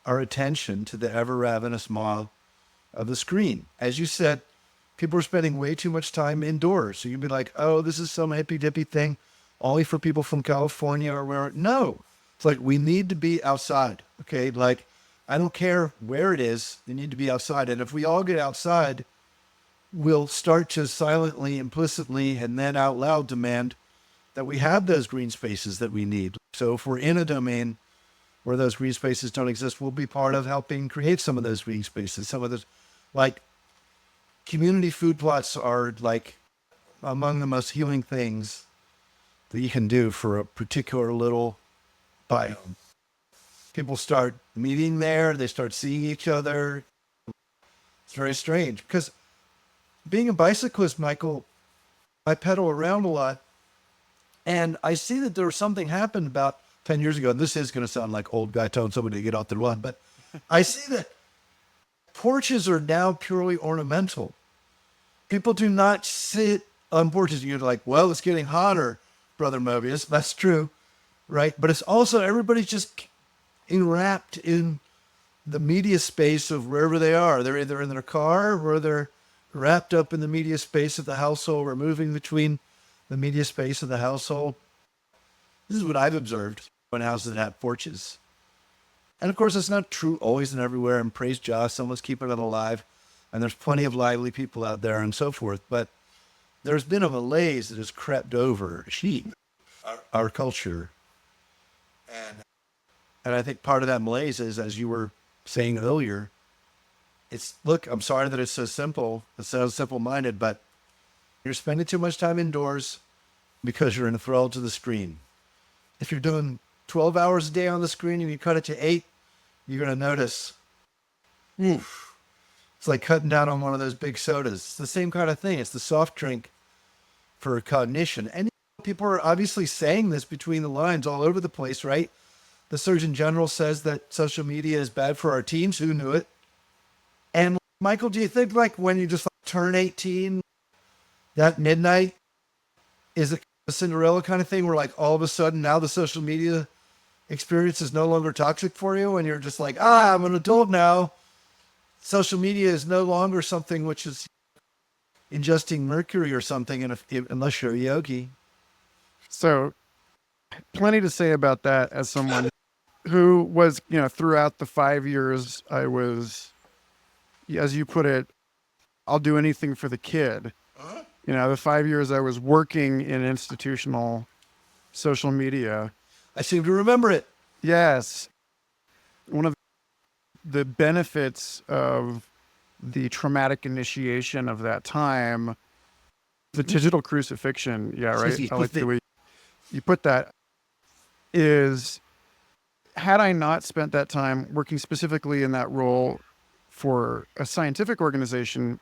our attention to the ever ravenous maw of the screen. As you said, people are spending way too much time indoors. So you'd be like, oh, this is some hippy dippy thing only for people from California or where. No, it's like we need to be outside. Okay. Like, I don't care where it is. They need to be outside. And if we all get outside, we'll start to silently, implicitly, and then out loud demand that we have those green spaces that we need. So if we're in a domain where those green spaces don't exist, we'll be part of helping create some of those green spaces. Some of those, like community food plots are like among the most healing things that you can do for a particular little biome. People start meeting there, they start seeing each other. It's very strange because being a bicyclist, Michael, I pedal around a lot and I see that there was something happened about 10 years ago. And this is going to sound like old guy telling somebody to get off the lawn, but I see that porches are now purely ornamental. People do not sit on porches. You're like, well, it's getting hotter, Brother Mobius. That's true, right? But it's also everybody's just enwrapped in the media space of wherever they are. They're either in their car or they're wrapped up in the media space of the household or moving between the media space of the household. This is what I've observed when houses have porches. And of course, it's not true always and everywhere. And praise Josh, someone's keeping it alive. And there's plenty of lively people out there and so forth. But there's been a malaise that has crept over our culture. And I think part of that malaise is, as you were saying earlier, it's, look, I'm sorry that it's so simple. It's so simple-minded, but you're spending too much time indoors because you're enthralled to the screen. If you're doing 12 hours a day on the screen and you cut it to 8, you're going to notice, oof, it's like cutting down on one of those big sodas. It's the same kind of thing. It's the soft drink for cognition. And people are obviously saying this between the lines all over the place, right? The Surgeon General says that social media is bad for our teens. Who knew it? And Michael, do you think like when you just like, turn 18, that midnight is a Cinderella kind of thing where like all of a sudden now the social media experience is no longer toxic for you and you're just like, I'm an adult now. Social media is no longer something which is ingesting mercury or something unless you're a yogi. So plenty to say about that as someone who was, throughout the 5 years I was, as you put it, I'll do anything for the kid. The 5 years I was working in institutional social media. I seem to remember it. Yes. One of the benefits of the traumatic initiation of that time, the digital crucifixion, right? I like the way you put that, is had I not spent that time working specifically in that role for a scientific organization,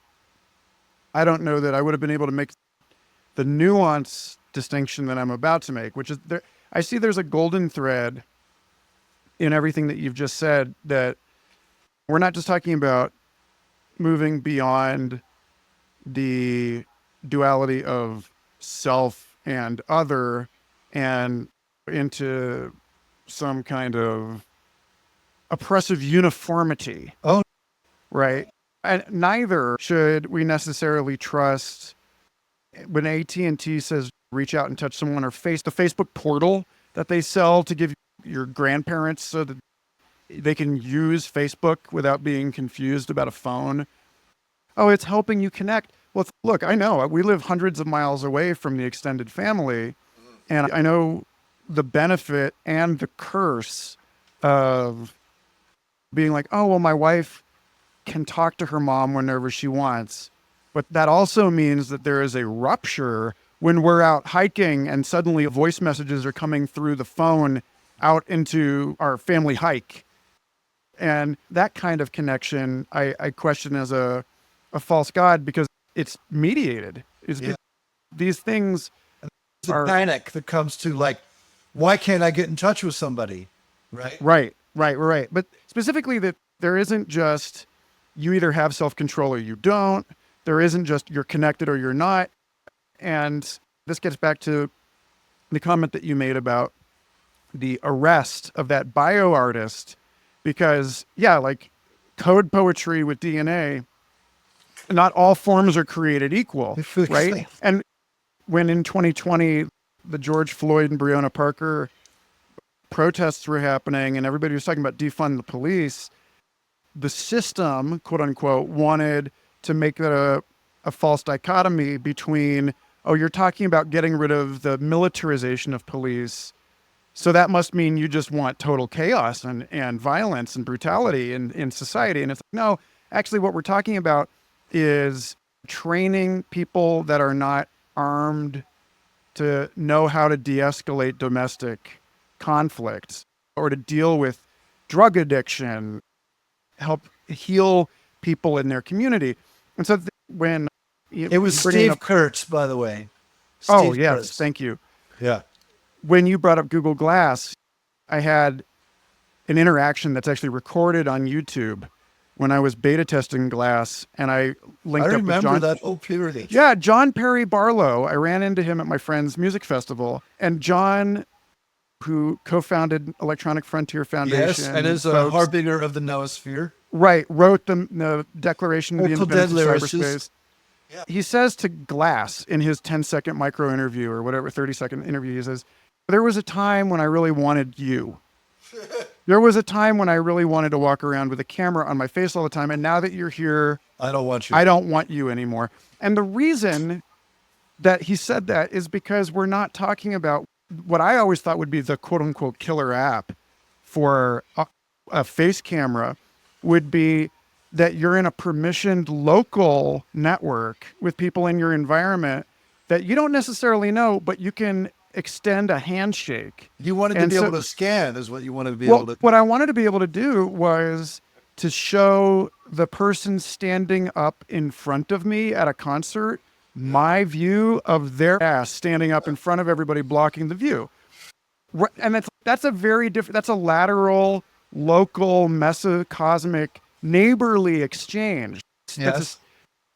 I don't know that I would have been able to make the nuance distinction that I'm about to make, which is there. I see there's a golden thread in everything that you've just said, that we're not just talking about moving beyond the duality of self and other and into some kind of oppressive uniformity. Oh, right. And neither should we necessarily trust when AT&T says reach out and touch someone, or the Facebook portal that they sell to give your grandparents so that they can use Facebook without being confused about a phone. Oh, it's helping you connect. Well, look, I know we live hundreds of miles away from the extended family, and I know the benefit and the curse of being like, oh, well, my wife can talk to her mom whenever she wants. But that also means that there is a rupture when we're out hiking and suddenly voice messages are coming through the phone out into our family hike. And that kind of connection, I question as a false god, because it's mediated. These things The are panic that comes to like, why can't I get in touch with somebody? Right. right. But specifically that there isn't just you either have self-control or you don't. There isn't just you're connected or you're not. And this gets back to the comment that you made about the arrest of that bio artist, because like code poetry with DNA, not all forms are created equal, right? And when in 2020, the George Floyd and Breonna Parker protests were happening and everybody was talking about defund the police, the system, quote unquote, wanted to make that a false dichotomy between, oh, you're talking about getting rid of the militarization of police, so that must mean you just want total chaos and violence and brutality in society. And it's like, no, actually what we're talking about is training people that are not armed to know how to de-escalate domestic conflicts or to deal with drug addiction, help heal people in their community. And so when it was Steve Kurtz, by the way. Steve Kurtz. Thank you. Yeah. When you brought up Google Glass, I had an interaction that's actually recorded on YouTube when I was beta testing Glass, and I linked up with John. I remember that whole period. Yeah, John Perry Barlow. I ran into him at my friend's music festival, and John, who co-founded Electronic Frontier Foundation. Yes, and is a harbinger of the noosphere. Right, wrote the Declaration of the Independence of Cyberspace. Yeah. He says to Glass in his 10-second micro interview or whatever, 30-second interview, he says, there was a time when I really wanted you. There was a time when I really wanted to walk around with a camera on my face all the time. And now that you're here, I don't want you. I don't want you anymore. And the reason that he said that is because we're not talking about what I always thought would be the quote unquote killer app for a face camera would be that you're in a permissioned local network with people in your environment that you don't necessarily know, but you can extend a handshake. You wanted to be able to scan is what you wanted to be able to. What I wanted to be able to do was to show the person standing up in front of me at a concert my view of their ass standing up in front of everybody blocking the view. And that's a very different, that's a lateral, local, mesocosmic, neighborly exchange. Yes.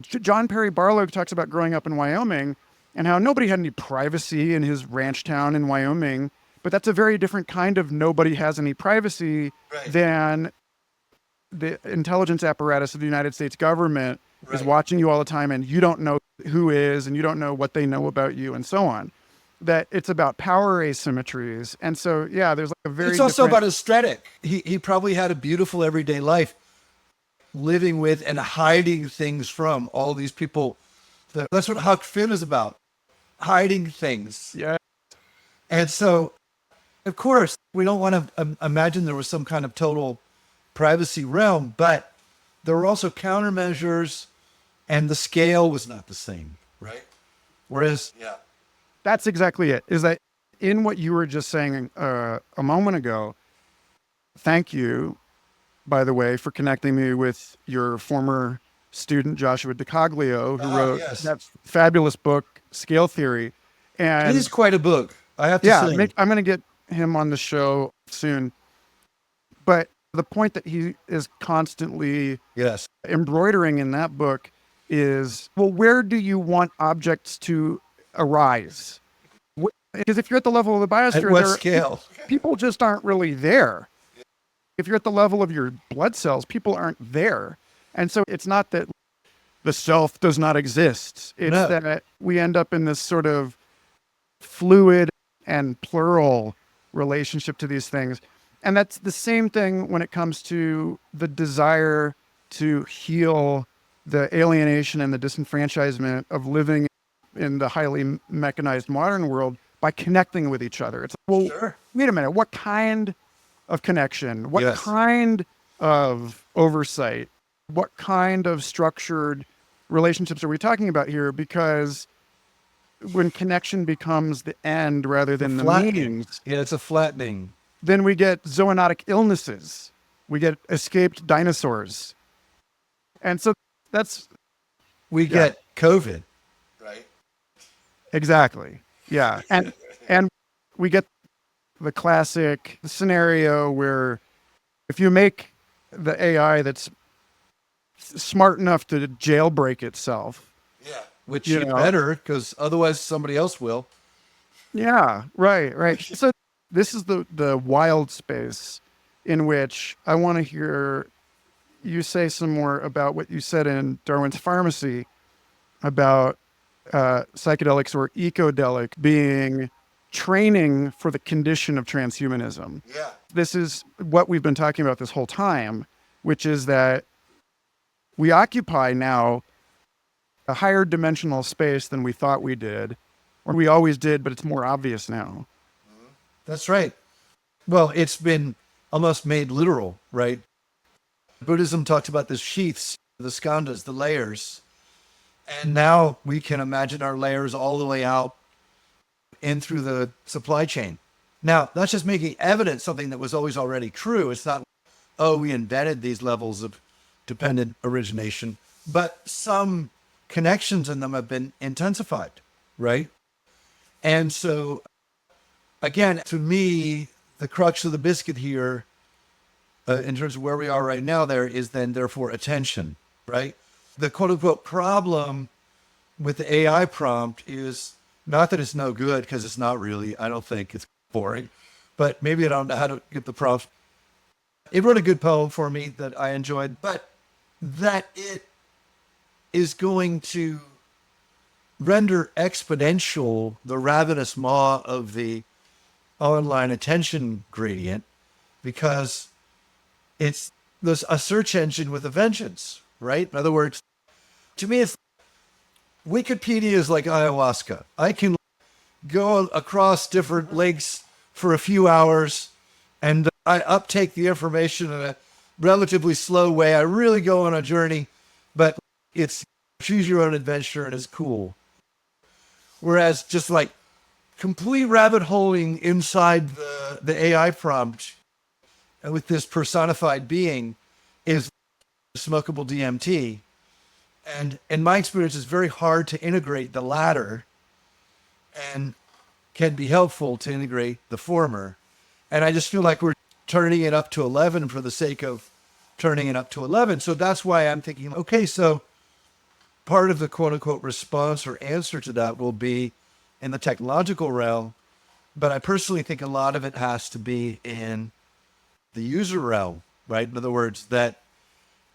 John Perry Barlow talks about growing up in Wyoming and how nobody had any privacy in his ranch town in Wyoming, but that's a very different kind of nobody has any privacy than the intelligence apparatus of the United States government is watching you all the time and you don't know who is and you don't know what they know about you and so on. That it's about power asymmetries. And so, yeah, there's like a very It's also about aesthetic. He probably had a beautiful everyday life living with and hiding things from all these people. That's what Huck Finn is about. Hiding things. Yeah. And so, of course, we don't want to imagine there was some kind of total privacy realm, but there were also countermeasures and the scale was not the same, right? Whereas, that's exactly it. Is that in what you were just saying a moment ago, thank you, by the way, for connecting me with your former student, Joshua DiCoglio, who wrote that fabulous book, Scale Theory. And it is quite a book, I have to say. I'm going to get him on the show soon. But the point that he is constantly embroidering in that book is, well, where do you want objects to arise? Because if you're at the level of the biosphere, at what scale? People just aren't really there. If you're at the level of your blood cells, people aren't there. And so it's not that the self does not exist. It's No. that we end up in this sort of fluid and plural relationship to these things. And that's the same thing when it comes to the desire to heal the alienation and the disenfranchisement of living in the highly mechanized modern world by connecting with each other. It's like, well, Sure. wait a minute, what kind of connection? What Yes. kind of oversight? What kind of structured relationships are we talking about here? Because when connection becomes the end rather than the Flattening. means, Yeah, it's a flattening. then we get zoonotic illnesses. We get escaped dinosaurs. And so that's, We yeah, get COVID. Right. exactly. Yeah. And we get the classic scenario where if you make the AI that's smart enough to jailbreak itself, Yeah. Which you you know, better, because otherwise somebody else will. yeah, right. So this is the wild space in which I want to hear you say some more about what you said in Darwin's Pharmacy about psychedelics or ecodelic being training for the condition of transhumanism. Yeah. This is what we've been talking about this whole time, which is that we occupy now a higher dimensional space than we thought we did, or we always did, but it's more obvious now. That's right. Well, it's been almost made literal, right? Buddhism talked about the sheaths, the skandhas, the layers. And now we can imagine our layers all the way out in through the supply chain. Now, that's just making evident something that was always already true. It's not, oh, we invented these levels of dependent origination, but some connections in them have been intensified, right? And so, again, to me, the crux of the biscuit here, in terms of where we are right now, there is then therefore attention, right? The quote unquote problem with the AI prompt is not that it's no good, because it's not really. I don't think it's boring, but maybe I don't know how to get the prompt. It wrote a good poem for me that I enjoyed, but that it is going to render exponential the ravenous maw of the online attention gradient, because it's there's a search engine with a vengeance, right? In other words, to me, it's Wikipedia is like ayahuasca. I can go across different links for a few hours and I uptake the information in a relatively slow way. I really go on a journey, but it's choose your own adventure and it's cool. Whereas just like complete rabbit holing inside the AI prompt with this personified being is smokable DMT. And in my experience, it's very hard to integrate the latter and can be helpful to integrate the former. And I just feel like we're turning it up to 11 for the sake of turning it up to 11. So that's why I'm thinking, okay, so part of the quote unquote response or answer to that will be in the technological realm. But I personally think a lot of it has to be in the user realm, right? In other words, that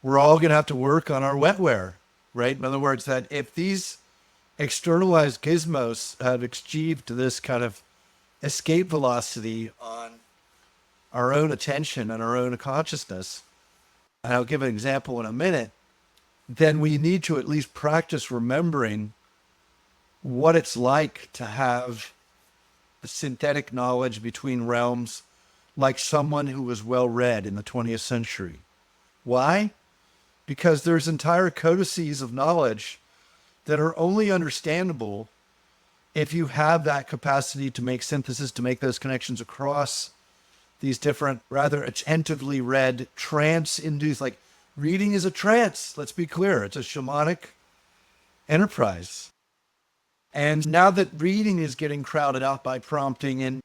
we're all going to have to work on our wetware, right? In other words, that if these externalized gizmos have achieved this kind of escape velocity on our own attention and our own consciousness, and I'll give an example in a minute, then we need to at least practice remembering what it's like to have the synthetic knowledge between realms like someone who was well read in the 20th century. Why? Because there's entire codices of knowledge that are only understandable if you have that capacity to make synthesis, to make those connections across these different, rather attentively read, trance-induced, like reading is a trance, let's be clear. It's a shamanic enterprise. And now that reading is getting crowded out by prompting and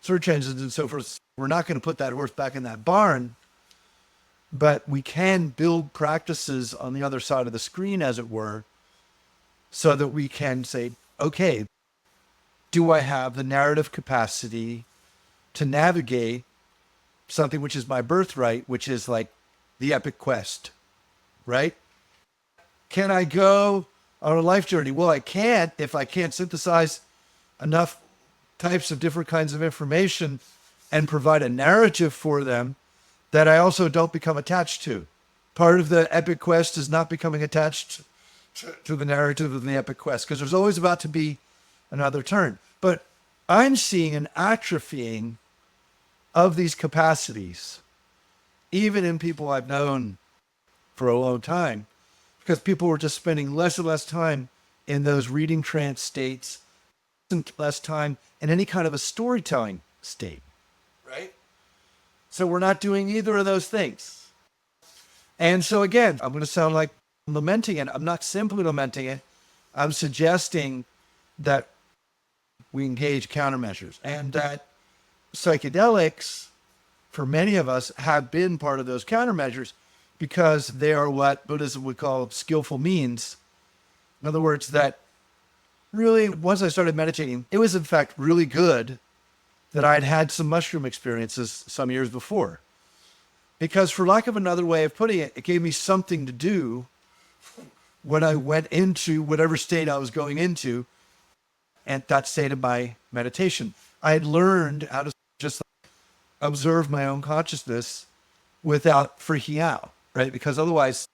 search engines and so forth, we're not going to put that horse back in that barn, but we can build practices on the other side of the screen, as it were, so that we can say, okay, do I have the narrative capacity to navigate something which is my birthright, which is like the epic quest, right? Can I go on a life journey? Well, I can't if I can't synthesize enough types of different kinds of information and provide a narrative for them that I also don't become attached to. Part of the epic quest is not becoming attached to the narrative of the epic quest, because there's always about to be another turn. But I'm seeing an atrophying of these capacities, even in people I've known for a long time, because people were just spending less and less time in those reading trance states, and less time in any kind of a storytelling state, right? So we're not doing either of those things. And so again, I'm going to sound like I'm lamenting it. I'm not simply lamenting it. I'm suggesting that we engage countermeasures, and that psychedelics, for many of us, have been part of those countermeasures because they are what Buddhism would call skillful means. In other words, that really, once I started meditating, it was in fact really good that I'd had some mushroom experiences some years before. Because for lack of another way of putting it, it gave me something to do when I went into whatever state I was going into, and that state of my meditation. I had learned how to just observe my own consciousness without freaking out, right? Because otherwise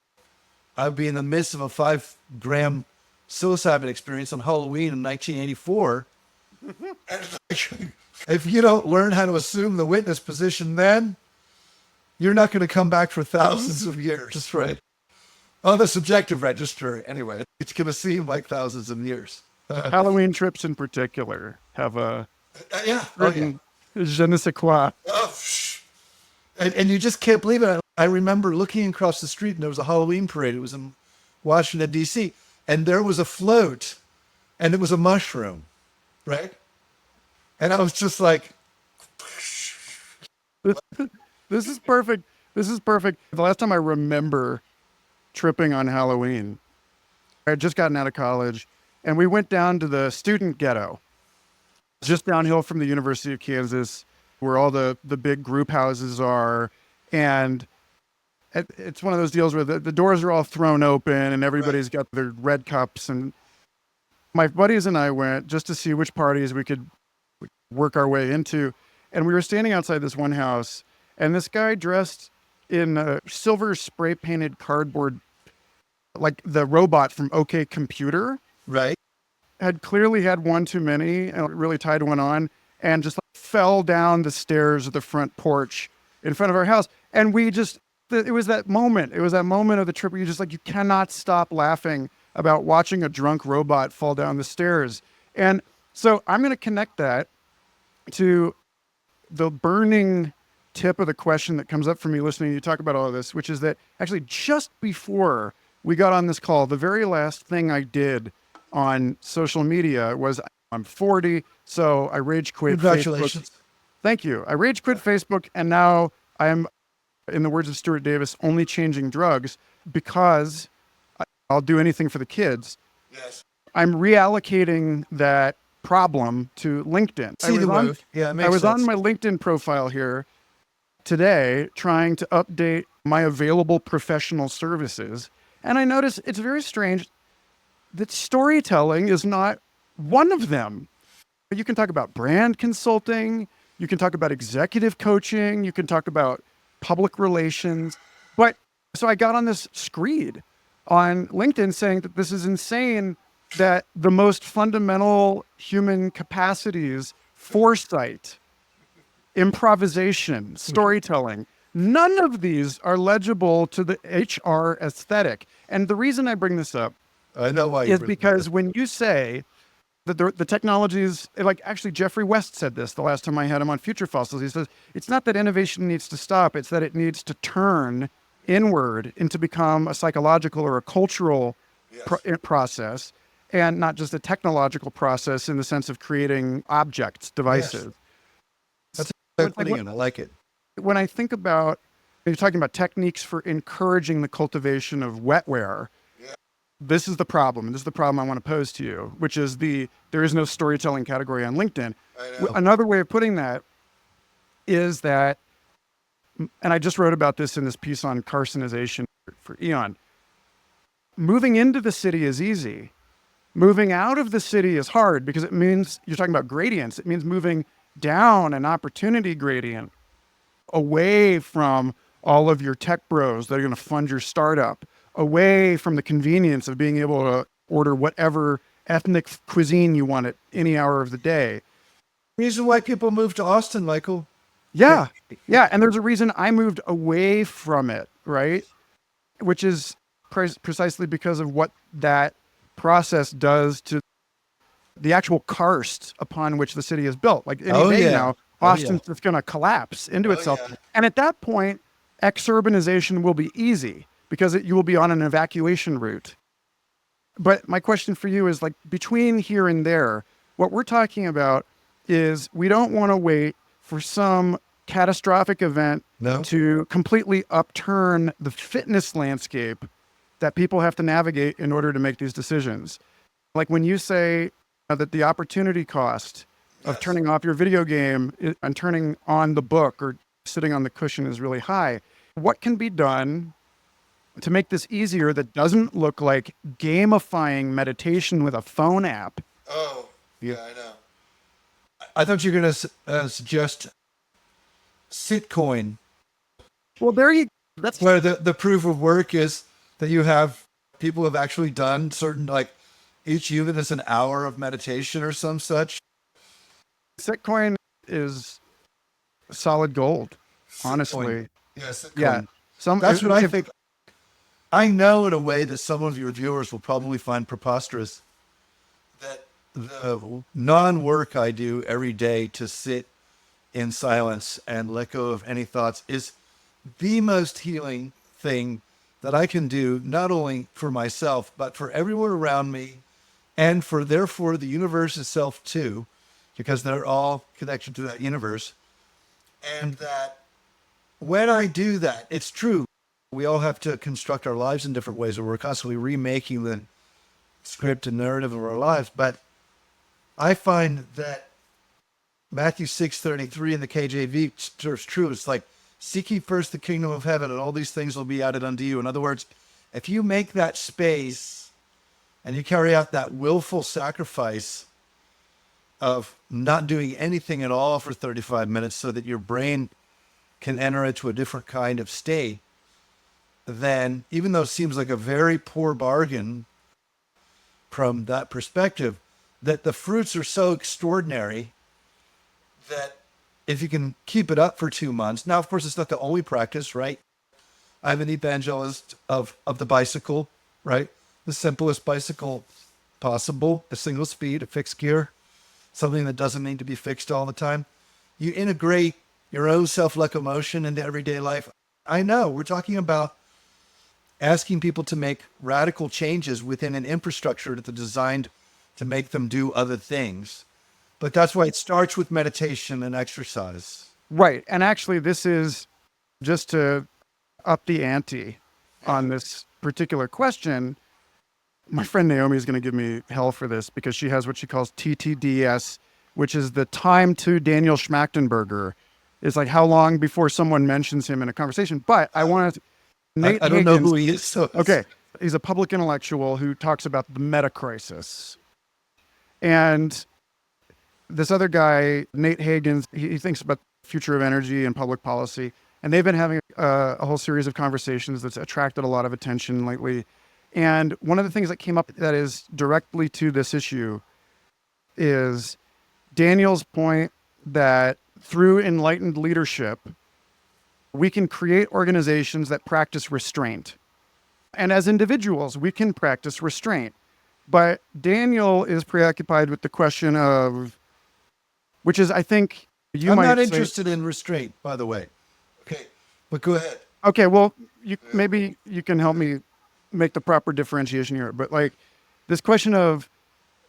I'd be in the midst of a 5-gram psilocybin experience on Halloween in 1984. If you don't learn how to assume the witness position, then you're not going to come back for thousands of years, right? On the subjective register, anyway, it's going to seem like thousands of years. Halloween trips in particular have a Yeah. certain je ne sais quoi. Oh, and you just can't believe it. I remember looking across the street and there was a Halloween parade. It was in Washington, D.C. And there was a float and it was a mushroom, right? And I was just like, This is perfect. This is perfect. The last time I remember tripping on Halloween, I had just gotten out of college, and we went down to the student ghetto, just downhill from the University of Kansas, where all the big group houses are. And it's one of those deals where the doors are all thrown open and everybody's got their red cups. And my buddies and I went just to see which parties we could work our way into. And we were standing outside this one house, and this guy dressed in a silver spray painted cardboard, like the robot from OK Computer, right? had clearly had one too many and really tied one on, and just fell down the stairs of the front porch in front of our house. And we just, it was that moment. It was that moment of the trip where you just you cannot stop laughing about watching a drunk robot fall down the stairs. And so I'm going to connect that to the burning tip of the question that comes up for me listening to you talk about all of this, which is that actually just before we got on this call, the very last thing I did on social media was, I'm 40, so I rage quit Congratulations. Facebook. Thank you. I rage quit Facebook, and now I am, in the words of Stuart Davis, only changing drugs because I'll do anything for the kids. Yes. I'm reallocating that problem to LinkedIn. See the move. Yeah, it makes I was sense. on my LinkedIn profile here today trying to update my available professional services, and I noticed it's very strange that storytelling is not one of them. You can talk about brand consulting, you can talk about executive coaching, you can talk about public relations. But so I got on this screed on LinkedIn saying that this is insane, that the most fundamental human capacities, foresight, improvisation, storytelling, none of these are legible to the HR aesthetic. And the reason I bring this up I know why is because when you say that the technologies, like actually Jeffrey West said this the last time I had him on Future Fossils, he says, it's not that innovation needs to stop, it's that it needs to turn inward and to become a psychological or a cultural process, and not just a technological process in the sense of creating objects, devices. Yes. That's a good putting it. I like it. When I think about, you're talking about techniques for encouraging the cultivation of wetware, this is the problem, and this is the problem I want to pose to you, which is there is no storytelling category on LinkedIn. Another way of putting that is that, and I just wrote about this in this piece on carcinization for Eon, moving into the city is easy. Moving out of the city is hard because it means you're talking about gradients. It means moving down an opportunity gradient away from all of your tech bros that are going to fund your startup, away from the convenience of being able to order whatever ethnic cuisine you want at any hour of the day. Reason why people move to Austin, Michael. Yeah. Yeah. And there's a reason I moved away from it, right? Which is precisely because of what that process does to the actual karst upon which the city is built. Like any day now, Austin's just going to collapse into itself. Yeah. And at that point, exurbanization will be easy because you will be on an evacuation route. But my question for you is, like, between here and there, what we're talking about is we don't want to wait for some catastrophic event to completely upturn the fitness landscape that people have to navigate in order to make these decisions. Like when you say that the opportunity cost of turning off your video game and turning on the book or sitting on the cushion is really high, what can be done to make this easier that doesn't look like gamifying meditation with a phone app? Oh, yeah, I know. I thought you were going to suggest Sitcoin. Well, that's where the proof of work is that you have people have actually done certain, like, each unit is an hour of meditation or some such. Sitcoin is solid gold, honestly. Yeah, Sitcoin. Yeah. That's what I think. I know in a way that some of your viewers will probably find preposterous that the non-work I do every day to sit in silence and let go of any thoughts is the most healing thing that I can do, not only for myself, but for everyone around me and for therefore the universe itself too, because they're all connected to that universe. And that when I do that, it's true. We all have to construct our lives in different ways, and we're constantly remaking the script and narrative of our lives. But I find that Matthew 6:33 in the KJV is true. It's like, seek ye first the kingdom of heaven, and all these things will be added unto you. In other words, if you make that space and you carry out that willful sacrifice of not doing anything at all for 35 minutes so that your brain can enter into a different kind of state, then even though it seems like a very poor bargain from that perspective, that the fruits are so extraordinary that if you can keep it up for 2 months, now, of course, it's not the only practice, right? I'm an evangelist of the bicycle, right? The simplest bicycle possible, a single speed, a fixed gear, something that doesn't need to be fixed all the time. You integrate your own self-locomotion into everyday life. I know we're talking about asking people to make radical changes within an infrastructure that's designed to make them do other things. But that's why it starts with meditation and exercise. Right. And actually, this is just to up the ante on this particular question. My friend Naomi is going to give me hell for this because she has what she calls TTDS, which is the time to Daniel Schmachtenberger. It's like how long before someone mentions him in a conversation. But I want to... I don't know who he is. So okay. He's a public intellectual who talks about the meta crisis. And this other guy, Nate Hagens, he thinks about the future of energy and public policy. And they've been having a whole series of conversations that's attracted a lot of attention lately. And one of the things that came up that is directly to this issue is Daniel's point that through enlightened leadership, we can create organizations that practice restraint. And as individuals, we can practice restraint. But Daniel is preoccupied with the question of, which is, I think, I'm not interested in restraint, by the way. Okay, but go ahead. Okay, well, maybe you can help me make the proper differentiation here. But like this question of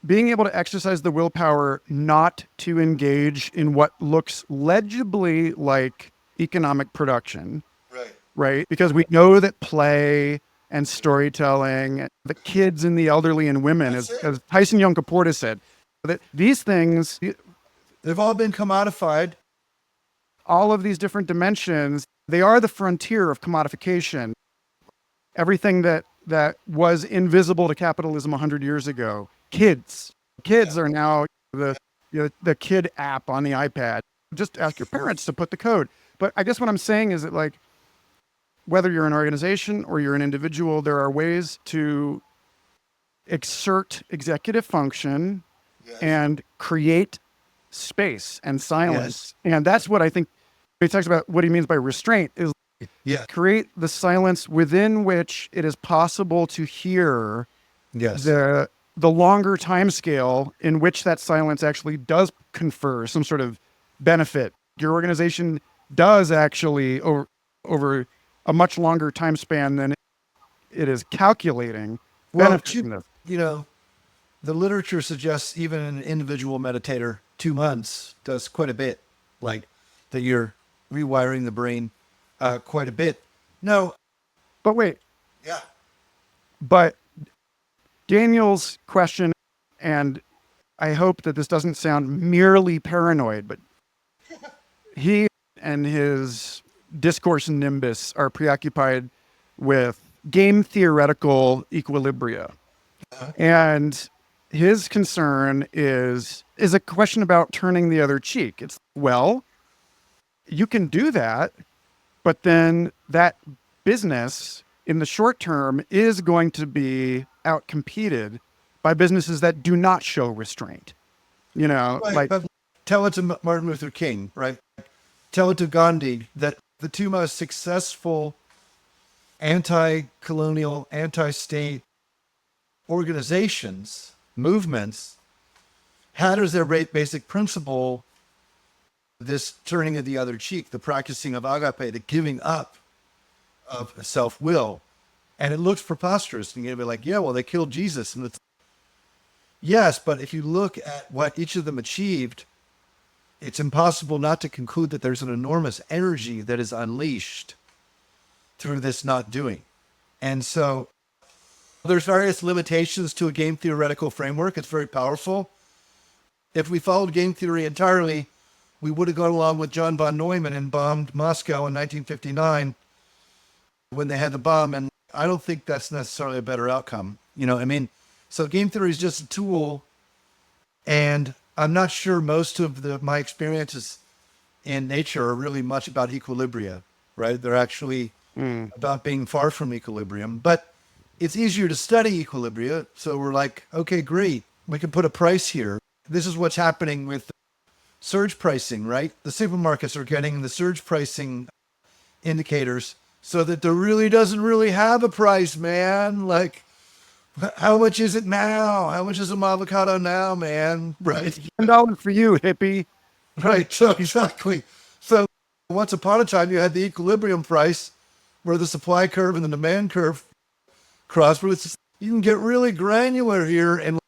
being able to exercise the willpower not to engage in what looks legibly like economic production, right? Because we know that play and storytelling, the kids and the elderly and women, as Tyson Yunkaporta said, that these things, they've all been commodified. All of these different dimensions, they are the frontier of commodification. Everything that that was invisible to capitalism 100 years ago. Kids are now the kid app on the iPad. Just ask your parents to put the code. But I guess what I'm saying is that, like, whether you're an organization or you're an individual, there are ways to exert executive function and create space and silence. And that's what I think he talks about. What he means by restraint is create the silence within which it is possible to hear the longer time scale in which that silence actually does confer some sort of benefit. Your organization does actually, over a much longer time span than it is calculating, benefit from this. You know, the literature suggests even an individual meditator, 2 months does quite a bit, like that you're rewiring the brain quite a bit. No. But wait. Yeah. But Daniel's question, and I hope that this doesn't sound merely paranoid, but he and his discourse nimbus are preoccupied with game theoretical equilibria. And his concern is a question about turning the other cheek. It's, well, you can do that, but then that business in the short term is going to be outcompeted by businesses that do not show restraint. You know, right, like tell it to Martin Luther King, right? Tell it to Gandhi that the two most successful anti-colonial, anti-state organizations, movements, had as their basic principle this turning of the other cheek, the practicing of agape, the giving up of self-will. And it looks preposterous. And you'd be like, yeah, well, they killed Jesus. And it's, yes, but if you look at what each of them achieved, it's impossible not to conclude that there's an enormous energy that is unleashed through this not doing. And so there's various limitations to a game theoretical framework. It's very powerful. If we followed game theory entirely, we would have gone along with John von Neumann and bombed Moscow in 1959 when they had the bomb. And I don't think that's necessarily a better outcome. You know what I mean? So game theory is just a tool. And I'm not sure most of my experiences in nature are really much about equilibria, right? They're actually about being far from equilibrium. But it's easier to study equilibria. So we're like, okay, great. We can put a price here. This is what's happening with surge pricing, right? The supermarkets are getting the surge pricing indicators so that there really doesn't really have a price, man. Like, how much is it now? How much is a avocado now, man? Right. $10 for you, hippie. Right. So exactly. So once upon a time, you had the equilibrium price where the supply curve and the demand curve cross. Where it's just, you can get really granular here and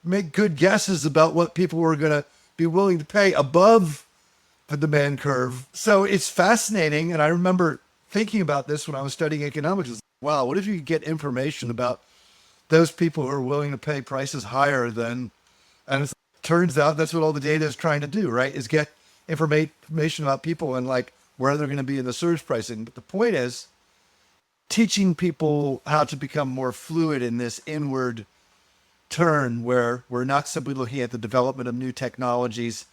make good guesses about what people were going to be willing to pay above the demand curve. So it's fascinating. And I remember thinking about this when I was studying economics. Like, wow, what if you could get information about those people who are willing to pay prices higher than, and it turns out that's what all the data is trying to do, right? Is get information about people and like where they're going to be in the surge pricing. But the point is teaching people how to become more fluid in this inward turn where we're not simply looking at the development of new technologies,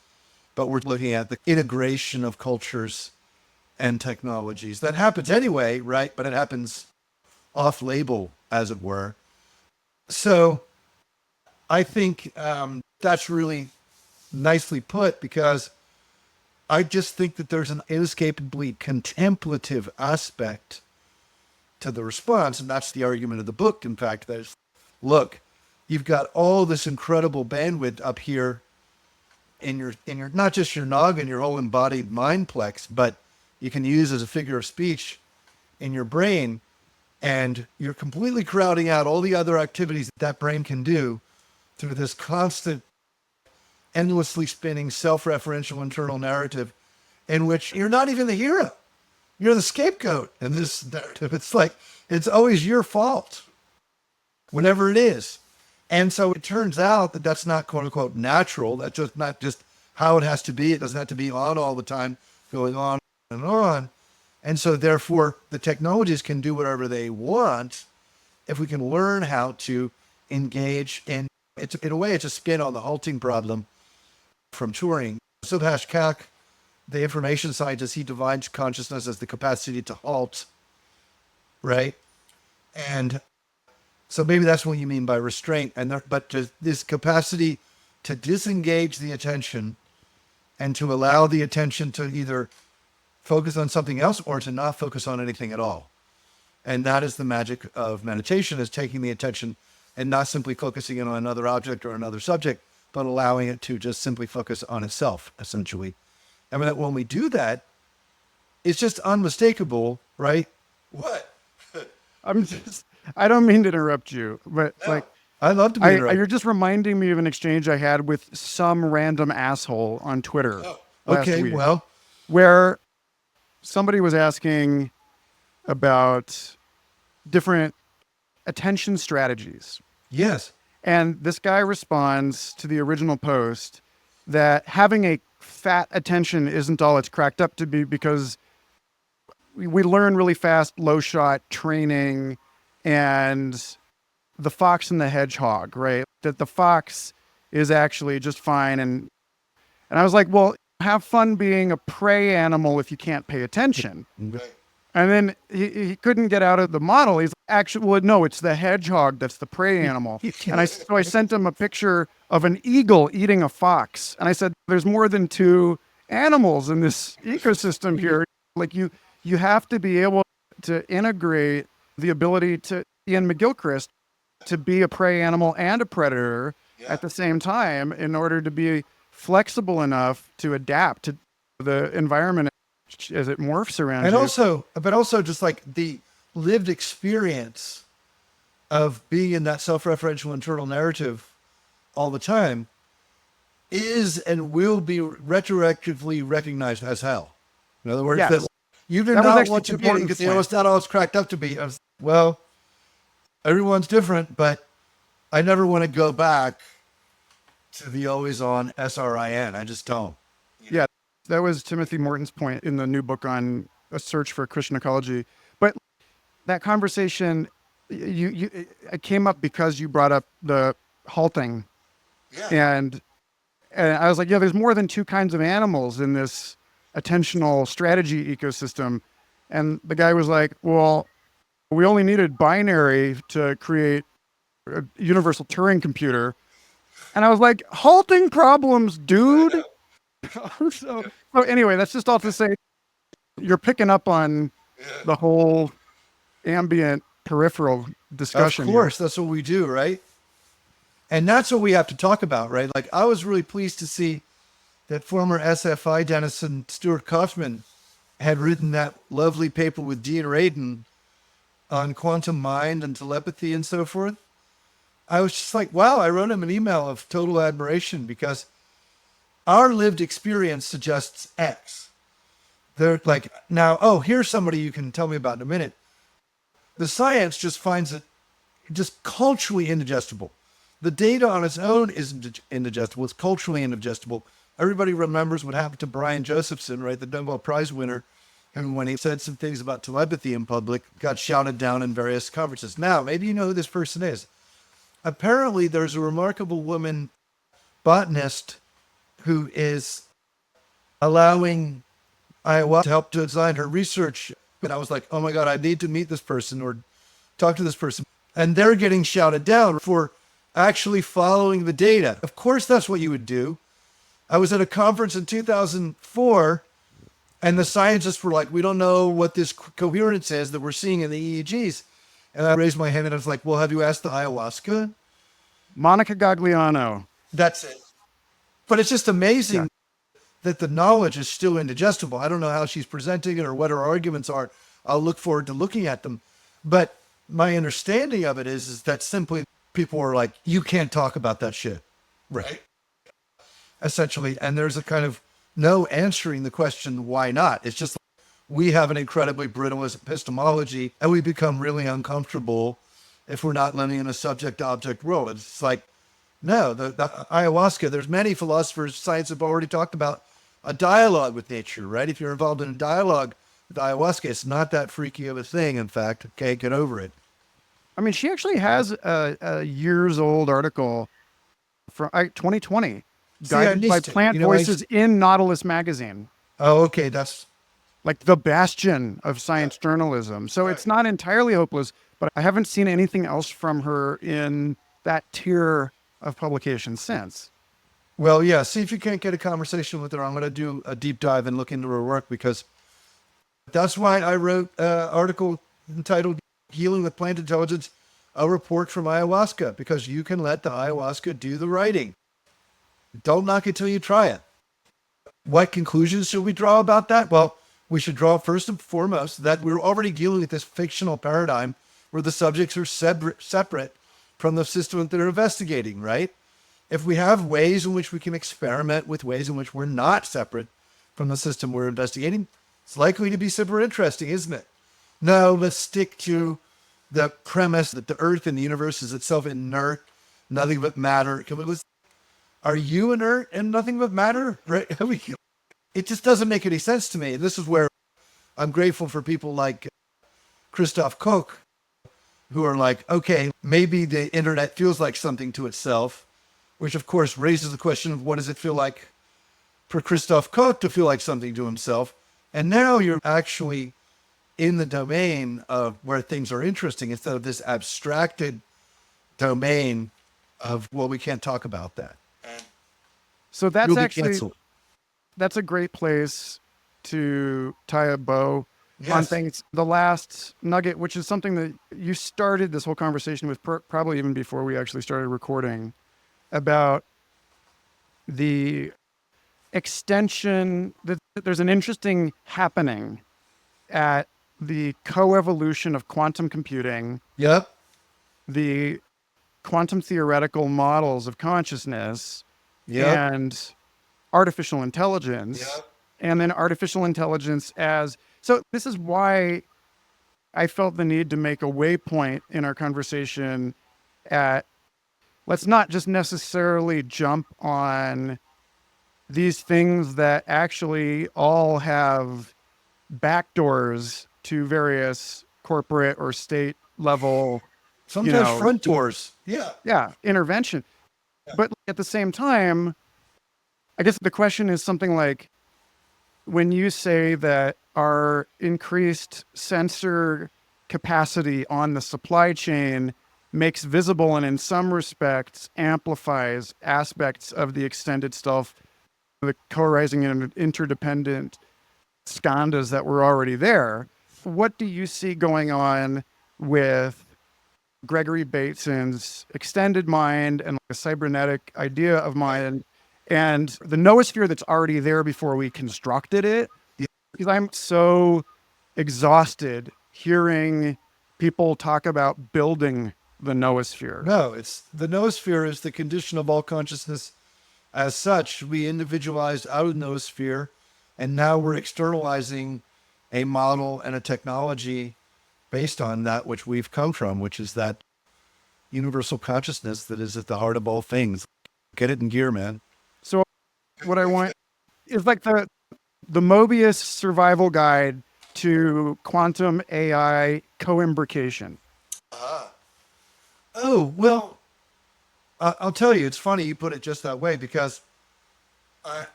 but we're looking at the integration of cultures and technologies. That happens anyway, right? But it happens off-label, as it were. So I think that's really nicely put, because I just think that there's an inescapably contemplative aspect to the response. And that's the argument of the book, in fact, that is, look, you've got all this incredible bandwidth up here in your not just your noggin, your whole embodied mindplex, but you can use as a figure of speech in your brain. And you're completely crowding out all the other activities that brain can do through this constant, endlessly spinning, self-referential internal narrative in which you're not even the hero. You're the scapegoat in this narrative. It's like, it's always your fault, whatever it is. And so it turns out that that's not, quote unquote, natural. That's just not just how it has to be. It doesn't have to be on all the time, going on and on. And so therefore the technologies can do whatever they want if we can learn how to engage in, it's in a way, it's a spin on the halting problem from Turing. Subhash Kak, the information scientist, he defines consciousness as the capacity to halt, right? And so maybe that's what you mean by restraint. And but just this capacity to disengage the attention and to allow the attention to either focus on something else or to not focus on anything at all. And that is the magic of meditation, is taking the attention and not simply focusing it on another object or another subject, but allowing it to just simply focus on itself, essentially. I mean, when we do that, it's just unmistakable, right? What? I don't mean to interrupt you, but No, I love to be interrupted. you're just reminding me of an exchange I had with some random asshole on Twitter last Okay, week, well, where somebody was asking about different attention strategies. yes. And this guy responds to the original post that having a fat attention isn't all it's cracked up to be, because we learn really fast low shot training and the fox and the hedgehog, right? That the fox is actually just fine. And I was like, well, have fun being a prey animal if you can't pay attention. Right. And then he couldn't get out of the model. He's like, actually, well, no, it's the hedgehog that's the prey animal. And so I sent him a picture of an eagle eating a fox. And I said, there's more than two animals in this ecosystem here. Like you have to be able to integrate the ability to, Ian McGilchrist, to be a prey animal and a predator at the same time in order to be flexible enough to adapt to the environment as it morphs around And you. but also just like the lived experience of being in that self-referential internal narrative all the time is and will be retroactively recognized as hell. In other words, Yes. that you do That was not actually want to an be, important because point. it's not all it's cracked up to be. Well, everyone's different, but I never want to go back to the always on SRIN. I just don't. Yeah, that was Timothy Morton's point in the new book on A Search for Christian Ecology. But that conversation, it came up because you brought up the halting, and I was like, yeah, there's more than two kinds of animals in this attentional strategy ecosystem. And the guy was like, well, we only needed binary to create a universal Turing computer. And I was like, halting problems, dude. so anyway, that's just all to say you're picking up on the whole ambient peripheral discussion. Of course, that's what we do, right? And that's what we have to talk about, right? Like, I was really pleased to see that former SFI denizen Stuart Kaufman had written that lovely paper with Dean Radin on quantum mind and telepathy and so forth. I was just like, wow, I wrote him an email of total admiration, because our lived experience suggests X. They're like, now, oh, here's somebody you can tell me about in a minute. The science just finds it just culturally indigestible. The data on its own isn't indigestible. It's culturally indigestible. Everybody remembers what happened to Brian Josephson, right? The Nobel Prize winner. And when he said some things about telepathy in public, got shouted down in various conferences. Now, maybe you know who this person is. Apparently, there's a remarkable woman botanist who is allowing ayahuasca to help to design her research. And I was like, oh my God, I need to meet this person or talk to this person. And they're getting shouted down for actually following the data. Of course, that's what you would do. I was at a conference in 2004, and the scientists were like, we don't know what this coherence is that we're seeing in the EEGs. And I raised my hand and I was like, well, have you asked the ayahuasca? Monica Gagliano. That's it. But it's just amazing that the knowledge is still indigestible. I don't know how she's presenting it or what her arguments are. I'll look forward to looking at them. But my understanding of it is that simply people are like, you can't talk about that shit. Right. Essentially. And there's a kind of no answering the question, why not? It's just like, we have an incredibly brittle epistemology, and we become really uncomfortable if we're not living in a subject-object world. It's like, no, the ayahuasca, there's many philosophers, science have already talked about a dialogue with nature, right? If you're involved in a dialogue with ayahuasca, it's not that freaky of a thing, in fact. Okay, get over it. I mean, she actually has a years old article from 2020, See, I guided by missed it. plant voices in Nautilus magazine, Oh, okay. That's like the bastion of yeah. science journalism. So Right. it's not entirely hopeless, but I haven't seen anything else from her in that tier of publication since. Well, yeah. See if you can't get a conversation with her. I'm going to do a deep dive and look into her work because that's why I wrote an article entitled "Healing with Plant Intelligence: A Report from Ayahuasca," because you can let the ayahuasca do the writing. Don't knock it till you try it. What conclusions should we draw about that? Well, we should draw first and foremost that we're already dealing with this fictional paradigm where the subjects are separate from the system that they're investigating, right? If we have ways in which we can experiment with ways in which we're not separate from the system we're investigating, it's likely to be super interesting, isn't it? No, let's stick to the premise that the earth and the universe is itself inert, nothing but matter. Are you inert and nothing but matter? Right? It just doesn't make any sense to me. This is where I'm grateful for people like Christoph Koch, who are like, okay, maybe the internet feels like something to itself, which of course raises the question of what does it feel like for Christoph Koch to feel like something to himself? And now you're actually in the domain of where things are interesting instead of this abstracted domain of, well, we can't talk about that. So that's You'll be actually canceled. that's a great place to tie a bow on Yes. things. The last nugget, which is something that you started this whole conversation with, probably even before we actually started recording, about the extension that there's an interesting happening at the coevolution of quantum computing, Yep. the quantum theoretical models of consciousness, Yep. and artificial intelligence, Yep. and then artificial intelligence as so. This is why I felt the need to make a waypoint in our conversation at let's not just necessarily jump on these things that actually all have backdoors to various corporate or state level, you Sometimes know, front doors. Yeah. yeah, intervention. But at the same time, I guess the question is something like when you say that our increased sensor capacity on the supply chain makes visible and in some respects amplifies aspects of the extended self, the co-arising and interdependent skandhas that were already there. What do you see going on with Gregory Bateson's extended mind and like a cybernetic idea of mind and the noosphere that's already there before we constructed it? Yeah. Because I'm so exhausted hearing people talk about building the noosphere. No, it's the noosphere is the condition of all consciousness. As such, we individualized out of noosphere, and now we're externalizing a model and a technology based on that which we've come from, which is that universal consciousness that is at the heart of all things. Get it in gear, man. So what I want is like the Mobius survival guide to quantum AI co-imbrication. Oh, well, I'll tell you, it's funny you put it just that way because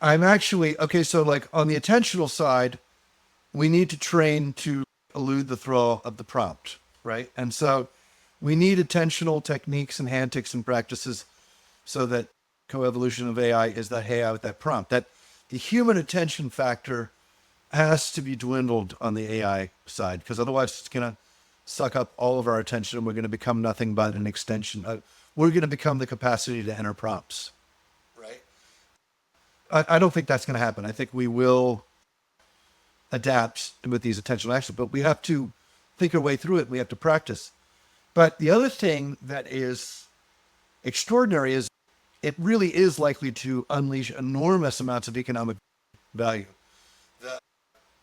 I'm actually, okay, so like on the attentional side, we need to train to elude the throw of the prompt, right? And so we need attentional techniques and handtics and practices so that coevolution of AI is that hey out that prompt. That the human attention factor has to be dwindled on the AI side because otherwise it's going to suck up all of our attention and we're going to become nothing but an extension. We're going to become the capacity to enter prompts, right? I don't think that's going to happen. I think we will adapt with these attentional actions, but we have to think our way through it. We have to practice. But the other thing that is extraordinary is it really is likely to unleash enormous amounts of economic value. The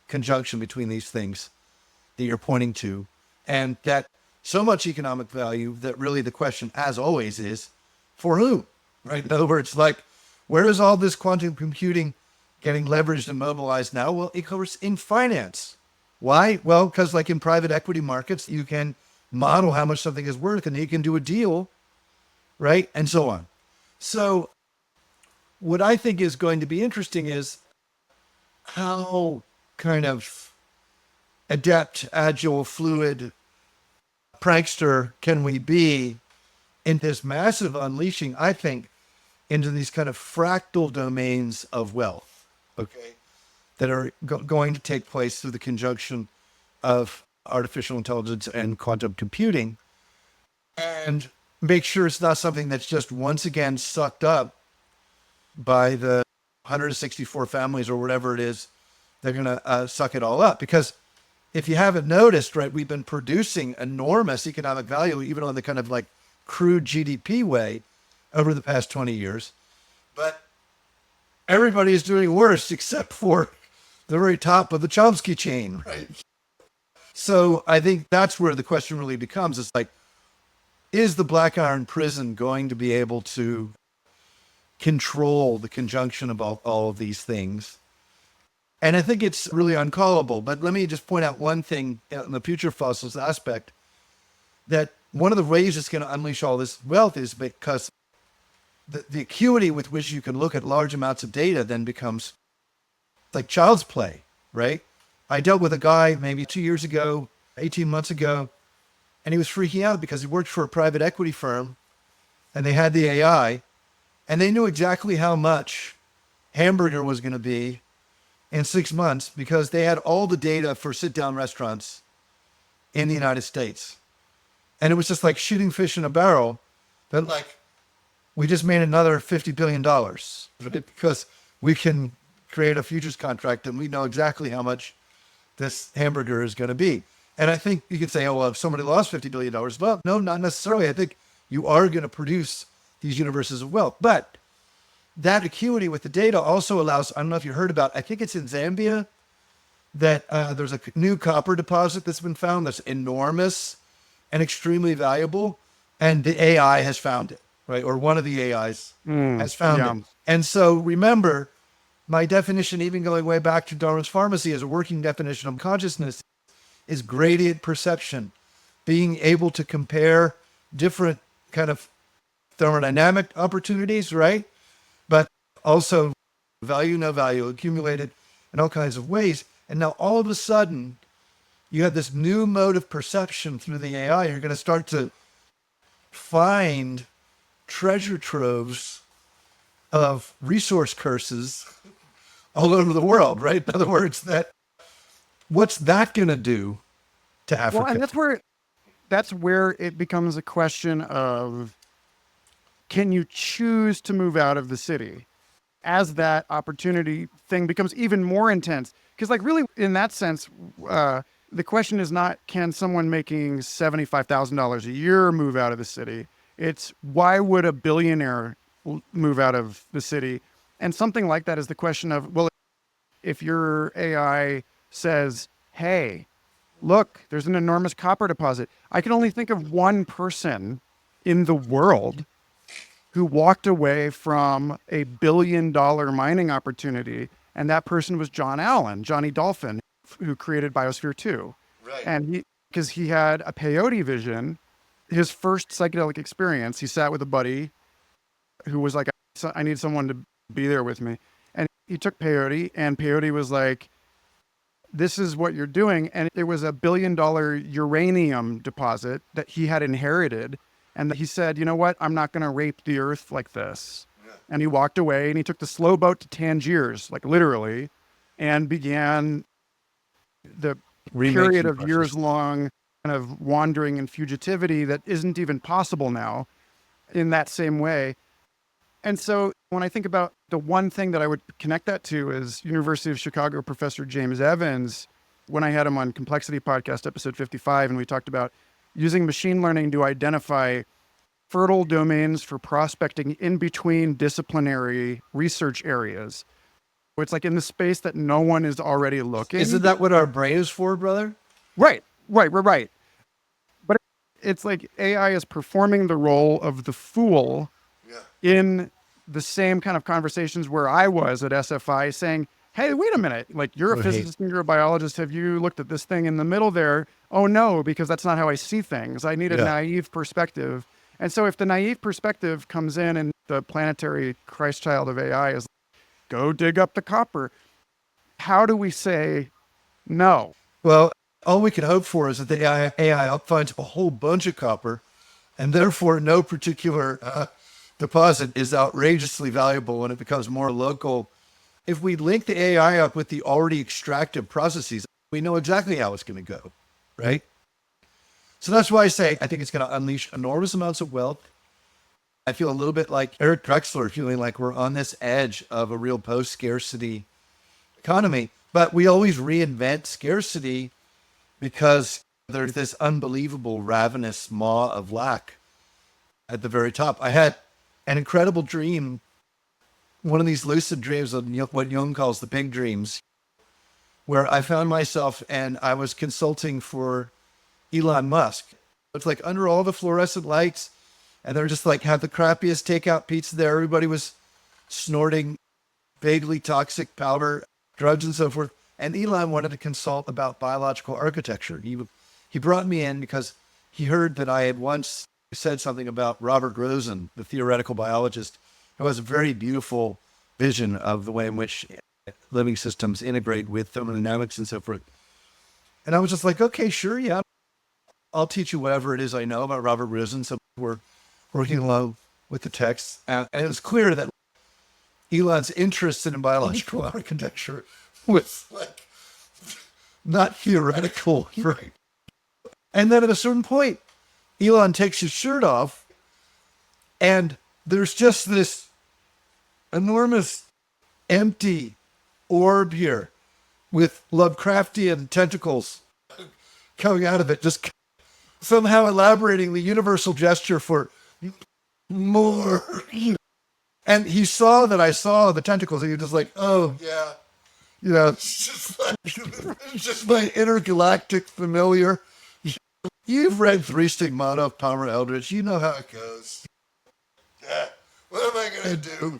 conjunction between these things that you're pointing to, and that so much economic value that really the question, as always, is for whom, right? In other words, like, where is all this quantum computing getting leveraged and mobilized now? Well, of course, in finance. Why? Well, because like in private equity markets, you can model how much something is worth, and he can do a deal, right? And so on. So what I think is going to be interesting is how kind of adept, agile, fluid prankster can we be in this massive unleashing, I think, into these kind of fractal domains of wealth, okay, that are going to take place through the conjunction of artificial intelligence and quantum computing, and make sure it's not something that's just once again sucked up by the 164 families or whatever it is. They're going to suck it all up. Because if you haven't noticed, right, we've been producing enormous economic value, even on the kind of like crude GDP way over the past 20 years. But everybody is doing worse except for the very top of the Chomsky chain, right? So I think that's where the question really becomes. It's like, is the Black Iron Prison going to be able to control the conjunction of all of these things? And I think it's really uncallable. But let me just point out one thing in the future fossils aspect, that one of the ways it's going to unleash all this wealth is because the acuity with which you can look at large amounts of data then becomes like child's play, right? I dealt with a guy maybe 2 years ago, 18 months ago, and he was freaking out because he worked for a private equity firm and they had the AI and they knew exactly how much hamburger was going to be in 6 months because they had all the data for sit-down restaurants in the United States. And it was just like shooting fish in a barrel that like, we just made another $50 billion because we can create a futures contract and we know exactly how much this hamburger is going to be. And I think you could say, oh, well, if somebody lost $50 billion, well, no, not necessarily. I think you are going to produce these universes of wealth. But that acuity with the data also allows, I don't know if you heard about, I think it's in Zambia, that there's a new copper deposit that's been found that's enormous and extremely valuable. And the AI has found it, right? Or one of the AIs has found it. And so remember, my definition, even going way back to Darwin's Pharmacy, as a working definition of consciousness, is gradient perception, being able to compare different kind of thermodynamic opportunities, right? But also value, no value, accumulated in all kinds of ways. And now all of a sudden, you have this new mode of perception through the AI. You're going to start to find treasure troves of resource curses all over the world, right? In other words, what's that going to do to Africa? Well, and that's where it becomes a question of, can you choose to move out of the city as that opportunity thing becomes even more intense? Because like really in that sense, the question is not, can someone making $75,000 a year move out of the city? It's, why would a billionaire move out of the city? And something like that is the question of, well, if your AI says, hey, look, there's an enormous copper deposit. I can only think of one person in the world who walked away from $1 billion mining opportunity. And that person was John Allen, Johnny Dolphin, who created Biosphere 2. Right. And because he had a peyote vision, his first psychedelic experience, he sat with a buddy who was like, I need someone to be there with me. And he took peyote, and peyote was like, this is what you're doing. And it was $1 billion uranium deposit that he had inherited. And he said, you know what? I'm not going to rape the earth like this. Yeah. And he walked away and he took the slow boat to Tangiers, like literally, and began the period of years long kind of wandering and fugitivity that isn't even possible now in that same way. And so when I think about the one thing that I would connect that to is University of Chicago professor James Evans, when I had him on Complexity Podcast, episode 55, and we talked about using machine learning to identify fertile domains for prospecting in between disciplinary research areas. It's like in the space that no one is already looking. Isn't that what our brain is for, brother? Right. But it's like AI is performing the role of the fool in the same kind of conversations where I was at SFI saying, hey, wait a minute, like you're a Right. physicist and you're a biologist. Have you looked at this thing in the middle there? Oh no, because that's not how I see things. I need a Yeah. naive perspective. And so if the naive perspective comes in and the planetary Christ child of AI is go dig up the copper, how do we say no? Well, all we can hope for is that the AI finds a whole bunch of copper, and therefore no particular deposit is outrageously valuable when it becomes more local. If we link the AI up with the already extractive processes, we know exactly how it's going to go, right? So that's why I say I think it's going to unleash enormous amounts of wealth. I feel a little bit like Eric Drexler, feeling like we're on this edge of a real post-scarcity economy, but we always reinvent scarcity because there's this unbelievable ravenous maw of lack at the very top. I had an incredible dream, one of these lucid dreams of what Jung calls the big dreams, where I found myself and I was consulting for Elon Musk. It's like under all the fluorescent lights, and they're just like had the crappiest takeout pizza there. Everybody was snorting vaguely toxic powder, drugs, and so forth. And Elon wanted to consult about biological architecture. He brought me in because he heard that I had once said something about Robert Rosen, the theoretical biologist, who has a very beautiful vision of the way in which living systems integrate with thermodynamics and so forth. And I was just like, okay, sure, yeah, I'll teach you whatever it is I know about Robert Rosen. So we're working along with the text. And it was clear that Elon's interest in biological architecture was like not theoretical, right? And then at a certain point, Elon takes his shirt off, and there's just this enormous empty orb here with Lovecraftian tentacles coming out of it, just somehow elaborating the universal gesture for more. And he saw that I saw the tentacles, and he was just like, oh, yeah. You know, it's just my intergalactic familiar. You've read Three Stigmata of Palmer Eldritch. You know how it goes. Yeah. What am I going to do?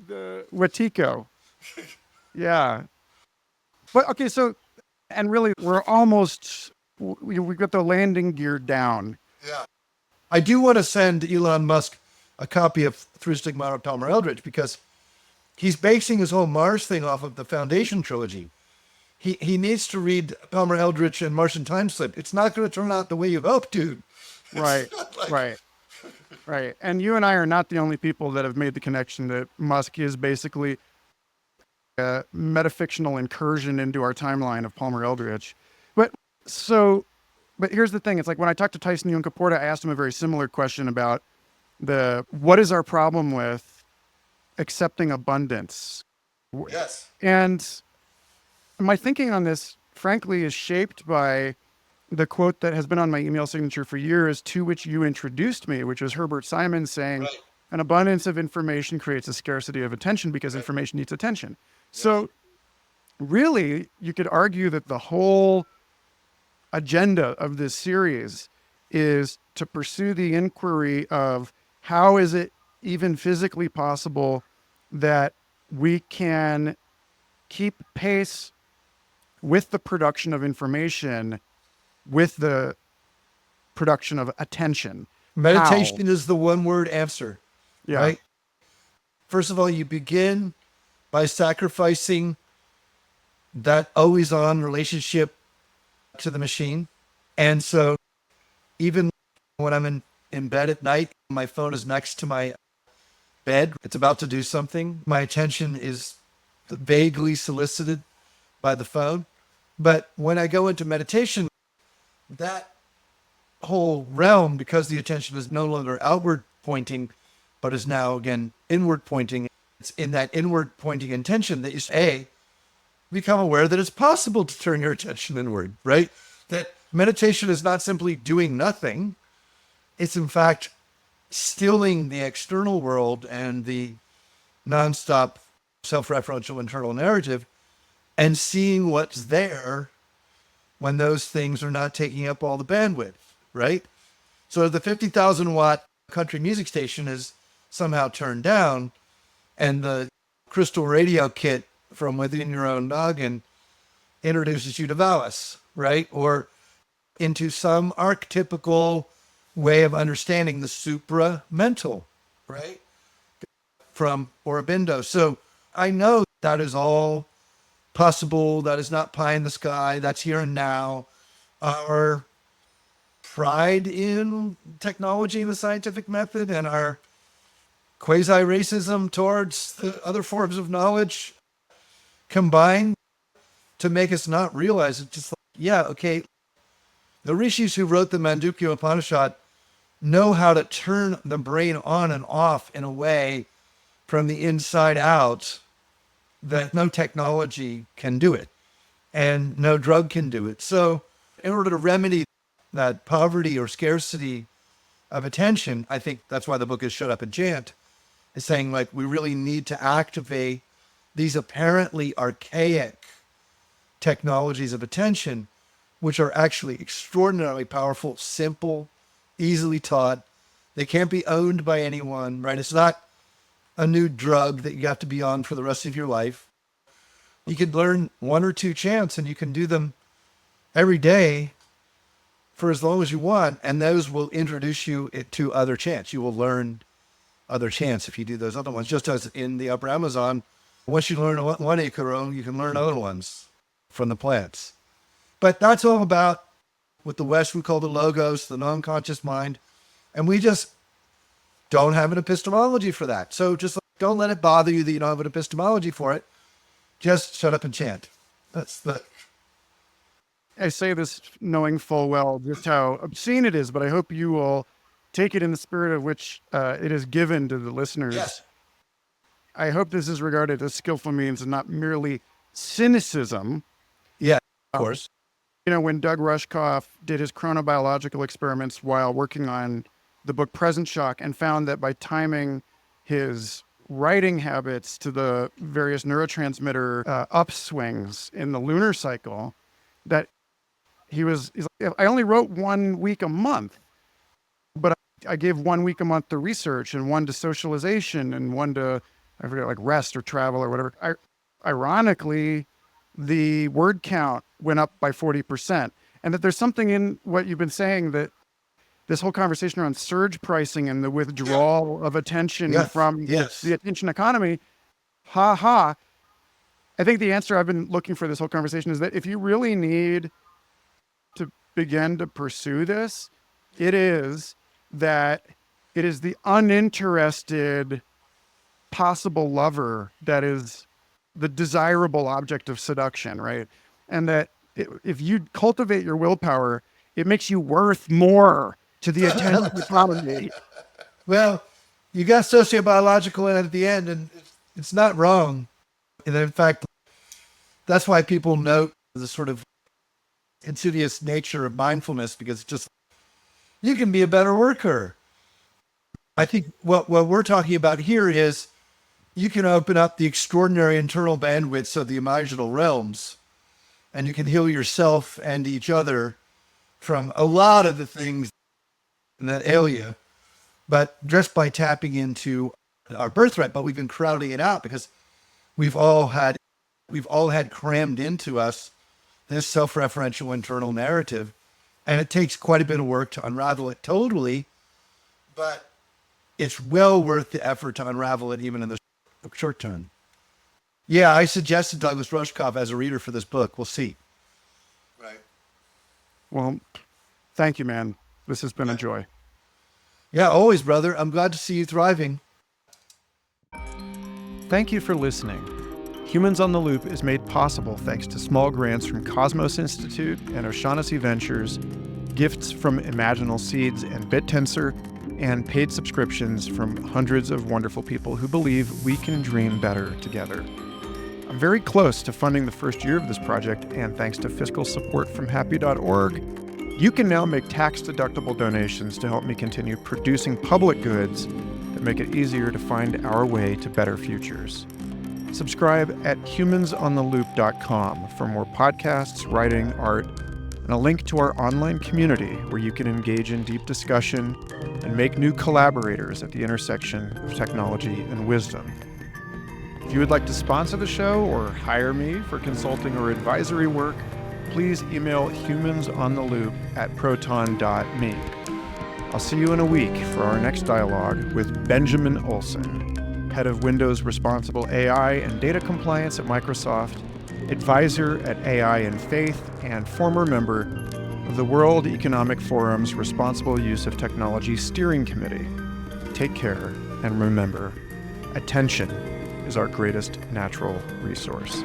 The Watiko. Yeah. But okay, so, and really, we're almost, we got the landing gear down. Yeah. I do want to send Elon Musk a copy of Through Stigmata of Palmer Eldritch because he's basing his whole Mars thing off of the Foundation trilogy. He needs to read Palmer Eldritch and Martian Time Slip. It's not going to turn out the way you hope, dude. Right, right, right. And you and I are not the only people that have made the connection that Musk is basically a metafictional incursion into our timeline of Palmer Eldritch. But but here's the thing. It's like when I talked to Tyson Yunkaporta, I asked him a very similar question about what is our problem with accepting abundance? Yes. And my thinking on this, frankly, is shaped by the quote that has been on my email signature for years, to which you introduced me, which was Herbert Simon saying, right, an abundance of information creates a scarcity of attention because information needs attention. Yes. So really, you could argue that the whole agenda of this series is to pursue the inquiry of how is it even physically possible that we can keep pace with the production of information, with the production of attention. Meditation is the one word answer, yeah, right? First of all, you begin by sacrificing that always on relationship to the machine. And so even when I'm in bed at night, my phone is next to my bed. It's about to do something. My attention is vaguely solicited by the phone. But when I go into meditation, that whole realm, because the attention is no longer outward pointing, but is now again inward pointing, it's in that inward pointing intention that you become aware that it's possible to turn your attention inward, right? That meditation is not simply doing nothing. It's in fact stilling the external world and the nonstop self-referential internal narrative and seeing what's there when those things are not taking up all the bandwidth, right? So the 50,000 watt country music station is somehow turned down, and the crystal radio kit from within your own noggin introduces you to Valis, right? Or into some archetypical way of understanding the supra-mental, right? From Aurobindo. So I know that is all possible. That is not pie in the sky. That's here and now. Our pride in technology and the scientific method and our quasi-racism towards the other forms of knowledge combine to make us not realize it. Just like, yeah, okay, the rishis who wrote the Mandukya Upanishad know how to turn the brain on and off in a way from the inside out that no technology can do it and no drug can do it. So in order to remedy that poverty or scarcity of attention, I think that's why the book is Shut Up and Chant, is saying like we really need to activate these apparently archaic technologies of attention, which are actually extraordinarily powerful, simple, easily taught. They can't be owned by anyone, right? It's not a new drug that you have to be on for the rest of your life. You can learn one or two chants and you can do them every day for as long as you want. And those will introduce you to other chants. You will learn other chants if you do those other ones. Just as in the Upper Amazon, once you learn one ikaro, you can learn other ones from the plants. But that's all about what the West would call the logos, the non-conscious mind. And we just don't have an epistemology for that. So just don't let it bother you that you don't have an epistemology for it. Just shut up and chant. I say this knowing full well just how obscene it is, but I hope you will take it in the spirit of which it is given to the listeners. Yes. I hope this is regarded as skillful means and not merely cynicism. Yeah, of course. You know, when Doug Rushkoff did his chronobiological experiments while working on the book Present Shock and found that by timing his writing habits to the various neurotransmitter upswings in the lunar cycle, that he's like, I only wrote 1 week a month, but I gave 1 week a month to research and one to socialization and one to, I forget, like rest or travel or whatever. Ironically, the word count went up by 40%. And that there's something in what you've been saying, that this whole conversation around surge pricing and the withdrawal of attention from the attention economy, I think the answer I've been looking for this whole conversation is that if you really need to begin to pursue this, it is the uninterested possible lover that is the desirable object of seduction, right? And that if you cultivate your willpower, it makes you worth more to the attention economy. Well, you got sociobiological in it at the end, and it's not wrong. And in fact, that's why people note the sort of insidious nature of mindfulness, because it's just, you can be a better worker. I think what we're talking about here is you can open up the extraordinary internal bandwidths of the imaginal realms, and you can heal yourself and each other from a lot of the things that ail you, but just by tapping into our birthright. But we've been crowding it out because we've all had crammed into us this self-referential internal narrative, and it takes quite a bit of work to unravel it totally, but it's well worth the effort to unravel it even in the short term. Yeah, I suggested Douglas Rushkoff as a reader for this book. We'll see. Right. Well, thank you, man. This has been a joy. Yeah, always, brother. I'm glad to see you thriving. Thank you for listening. Humans on the Loop is made possible thanks to small grants from Cosmos Institute and O'Shaughnessy Ventures, gifts from Imaginal Seeds and BitTensor, and paid subscriptions from hundreds of wonderful people who believe we can dream better together. I'm very close to funding the first year of this project, and thanks to fiscal support from happy.org, you can now make tax-deductible donations to help me continue producing public goods that make it easier to find our way to better futures. Subscribe at humansontheloop.com for more podcasts, writing, art, and a link to our online community where you can engage in deep discussion and make new collaborators at the intersection of technology and wisdom. If you would like to sponsor the show or hire me for consulting or advisory work, please email humansontheloop@proton.me. I'll see you in a week for our next dialogue with Benjamin Olson, head of Windows Responsible AI and Data Compliance at Microsoft, advisor at AI and Faith, and former member of the World Economic Forum's Responsible Use of Technology Steering Committee. Take care, and remember, attention is our greatest natural resource.